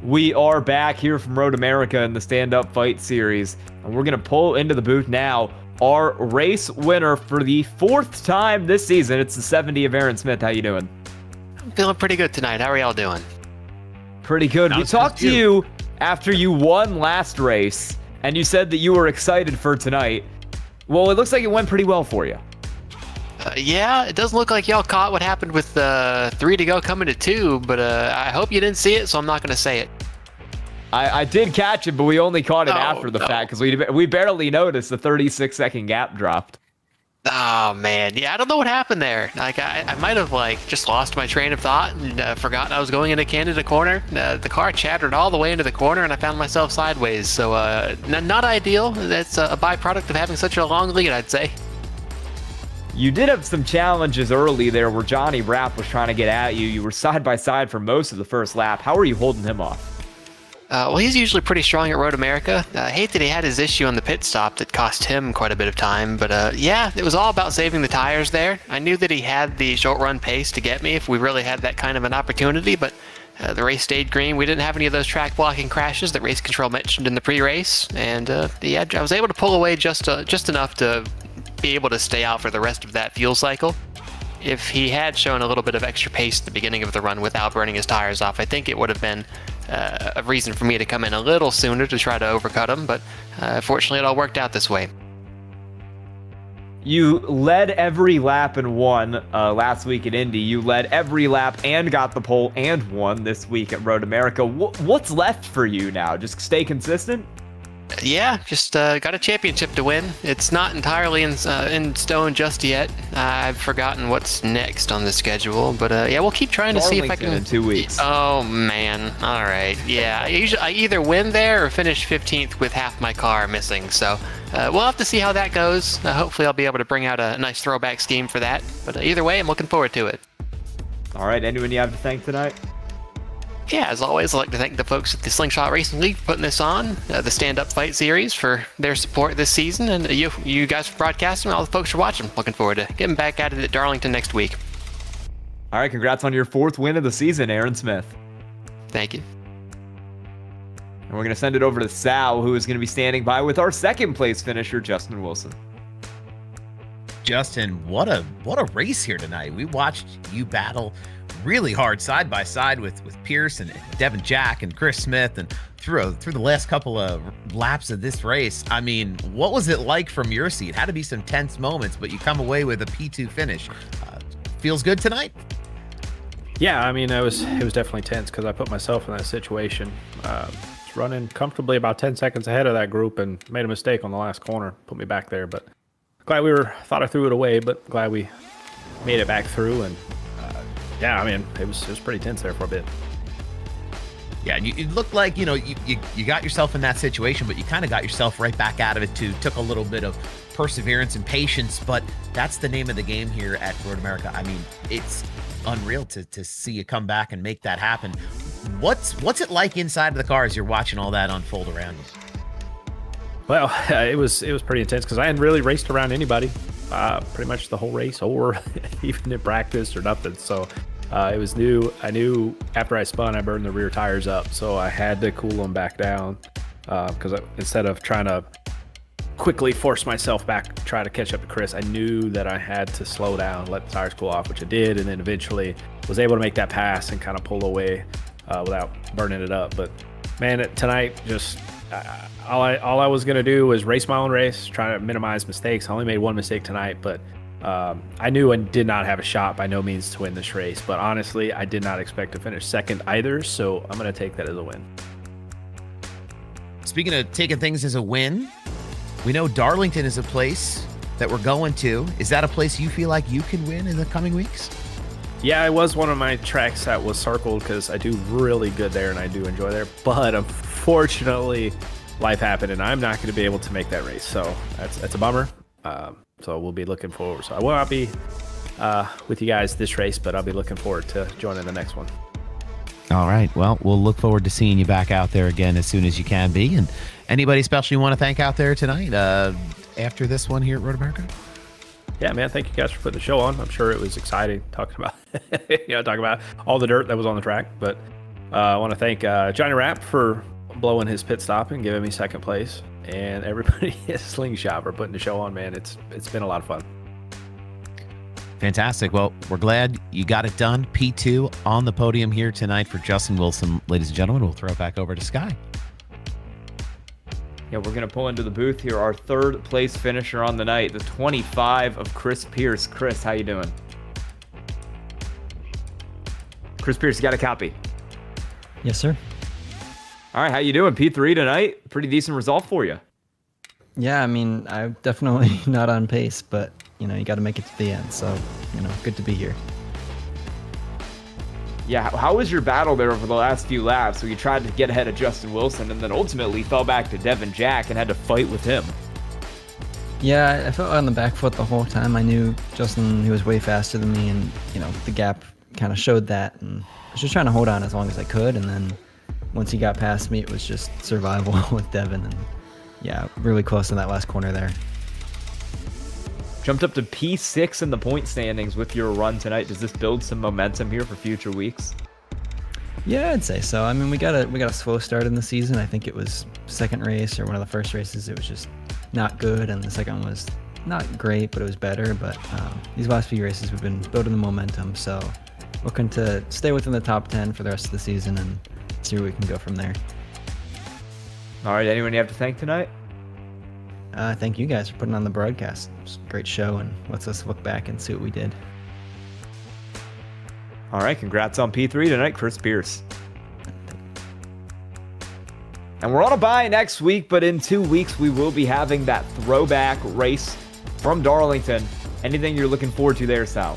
We are back here from Road America in the stand-up fight series, and we're going to pull into the booth now our race winner for the 4th time this season. It's the 70 of Aaron Smith. How you doing? I'm feeling pretty good tonight. How are y'all doing? Pretty good. We talked to you after you won last race, and you said that you were excited for tonight. Well, it looks like it went pretty well for you. Yeah, it doesn't look like y'all caught what happened with 3 to go coming to 2, but I hope you didn't see it, so I'm not going to say it. I did catch it, but we only caught it after the fact because we barely noticed the 36-second gap dropped. Oh, man. Yeah, I don't know what happened there. Like, I might have, just lost my train of thought and forgotten I was going into Canada corner. The car chattered all the way into the corner, and I found myself sideways. So, not ideal. That's a byproduct of having such a long lead, I'd say. You did have some challenges early there where Johnny Rapp was trying to get at you. You were side by side for most of the first lap. How are you holding him off? Well, he's usually pretty strong at Road America. I hate that he had his issue on the pit stop that cost him quite a bit of time, but yeah, it was all about saving the tires there. I knew that he had the short run pace to get me if we really had that kind of an opportunity, but the race stayed green. We didn't have any of those track blocking crashes that race control mentioned in the pre-race, and yeah, I was able to pull away just enough to be able to stay out for the rest of that fuel cycle. If he had shown a little bit of extra pace at the beginning of the run without burning his tires off, I think it would have been a reason for me to come in a little sooner to try to overcut him, but fortunately it all worked out this way. You led every lap and won last week at Indy. You led every lap and got the pole and won this week at Road America. What's left for you now? Just stay consistent? Yeah, just got a championship to win. It's not entirely in stone just yet. I've forgotten what's next on the schedule, but yeah, we'll keep trying to see if I can. In 2 weeks. Oh man! All right, yeah. I either win there or finish 15th with half my car missing. So we'll have to see how that goes. Hopefully, I'll be able to bring out a nice throwback scheme for that. But either way, I'm looking forward to it. All right, anyone you have to thank tonight? Yeah, as always, I'd like to thank the folks at the Slingshot Racing League for putting this on, the Stand Up Fight series for their support this season, and you guys for broadcasting, and all the folks for watching. Looking forward to getting back at it at Darlington next week. All right, congrats on your 4th win of the season, Aaron Smith. Thank you. And we're going to send it over to Sal, who is going to be standing by with our 2nd place finisher, Justin Wilson. Justin, what a race here tonight. We watched you battle really hard side by side with Pierce and Devin Jack and Chris Smith, and through the last couple of laps of this race. I mean, what was it like from your seat? Had to be some tense moments, but you come away with a P2 finish. Feels good tonight? Yeah, I mean, it was definitely tense because I put myself in that situation. Was running comfortably about 10 seconds ahead of that group and made a mistake on the last corner, put me back there. But glad thought I threw it away, but glad we made it back through. And yeah, I mean, it was pretty tense there for a bit. Yeah, it looked like, you got yourself in that situation, but you kind of got yourself right back out of it too. Took a little bit of perseverance and patience, but that's the name of the game here at Road America. I mean, it's unreal to see you come back and make that happen. What's it like inside of the car as you're watching all that unfold around you? Well, it was pretty intense because I hadn't really raced around anybody pretty much the whole race, or even in practice or nothing. So it was new. I knew after I spun, I burned the rear tires up, so I had to cool them back down because instead of trying to quickly force myself back, try to catch up to Chris, I knew that I had to slow down, let the tires cool off, which I did, and then eventually was able to make that pass and kind of pull away without burning it up. But man, tonight, just all I was gonna do was race my own race, try to minimize mistakes. I only made one mistake tonight, but I knew I did not have a shot by no means to win this race. But honestly, I did not expect to finish second either, so I'm gonna take that as a win. Speaking of taking things as a win, we know Darlington is a place that we're going to. Is that a place you feel like you can win in the coming weeks? Yeah, it was one of my tracks that was circled because I do really good there and I do enjoy there. But unfortunately, life happened and I'm not going to be able to make that race. So that's a bummer. So we'll be looking forward. So I will not be with you guys this race, but I'll be looking forward to joining the next one. All right. Well, we'll look forward to seeing you back out there again as soon as you can be. And anybody special you want to thank out there tonight after this one here at Road America? Yeah, man, thank you guys for putting the show on. I'm sure it was exciting talking about talking about all the dirt that was on the track. But I want to thank Johnny Rapp for blowing his pit stop and giving me second place, and everybody at Slingshot for putting the show on, man. It's been a lot of fun. Fantastic. Well, we're glad you got it done. P2 on the podium here tonight for Justin Wilson. Ladies and gentlemen, we'll throw it back over to Sky. Yeah, we're going to pull into the booth here. Our 3rd place finisher on the night, the 25 of Chris Pierce. Chris, how you doing? Chris Pierce, you got a copy? Yes, sir. All right, how you doing? P3 tonight. Pretty decent result for you. Yeah, I mean, I'm definitely not on pace, but, you got to make it to the end. So, good to be here. Yeah, how was your battle there over the last few laps where you tried to get ahead of Justin Wilson and then ultimately fell back to Devin Jack and had to fight with him? Yeah, I felt on the back foot the whole time. I knew Justin, he was way faster than me, and, the gap kind of showed that. And I was just trying to hold on as long as I could, and then once he got past me, it was just survival with Devin. And, yeah, really close in that last corner there. Jumped up to P6 in the point standings with your run tonight. Does this build some momentum here for future weeks? Yeah, I'd say so. I mean, we got a slow start in the season. I think it was second race or one of the first races. It was just not good, and the second one was not great, but it was better. But these last few races, we've been building the momentum. So looking to stay within the top 10 for the rest of the season and see where we can go from there. All right, anyone you have to thank tonight? Thank you guys for putting on the broadcast. It was a great show and lets us look back and see what we did. All right, congrats on P3 tonight, Chris Pierce. And we're on a bye next week, but in 2 weeks, we will be having that throwback race from Darlington. Anything you're looking forward to there, Sal?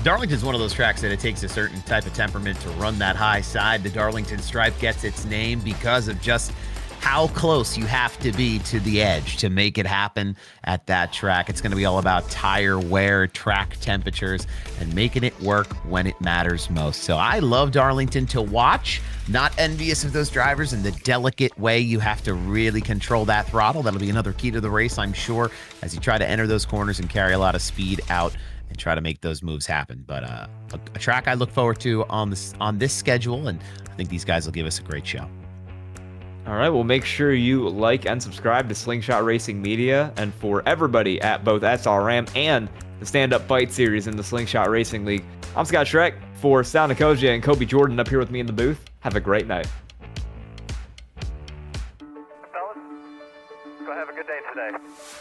Darlington's one of those tracks that it takes a certain type of temperament to run that high side. The Darlington stripe gets its name because of just how close you have to be to the edge to make it happen at that track. It's going to be all about tire wear, track temperatures, and making it work when it matters most. So I love Darlington to watch. Not envious of those drivers and the delicate way you have to really control that throttle. That'll be another key to the race, I'm sure, as you try to enter those corners and carry a lot of speed out and try to make those moves happen. But a track I look forward to on this schedule, and I think these guys will give us a great show. All right, well, make sure you like and subscribe to Slingshot Racing Media. And for everybody at both SRM and the Stand Up Fight Series in the Slingshot Racing League, I'm Scott Schreck. For Sal Nikosia and Kobe Jordan up here with me in the booth, have a great night. Fellas, go have a good day today.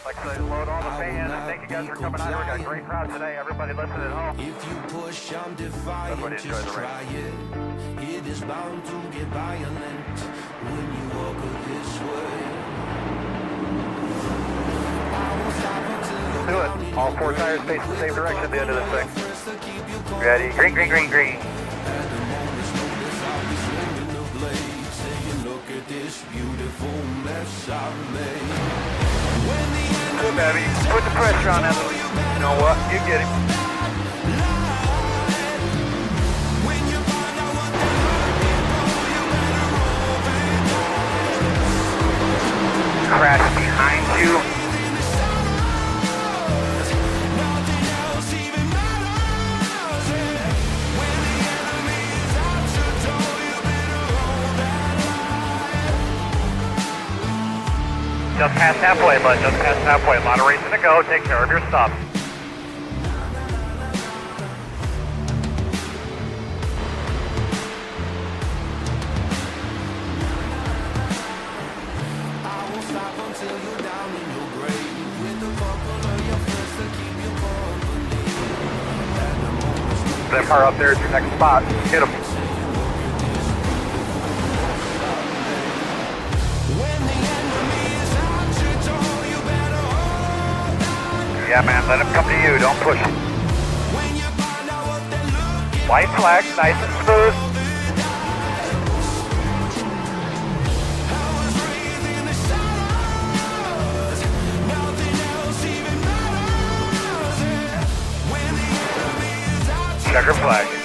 Like I said, load all the fans. Thank you guys for coming out here. We got a great crowd today. Everybody listening at home. If you push, I'm defiant. Just try it. It is bound to get violent when you walk this way. Do it. All 4 tires face the same direction at the end of this thing. Ready? Green, green, green, green. Good, baby. Put the pressure on that. You know what? You get it. Crash behind you. Just past halfway, bud. Just past halfway. A lot of racing to go. Take care of your stop. That car up there is your next spot. Hit him. Yeah, man, let him come to you. Don't push him. White flag, nice and smooth. Checker flag.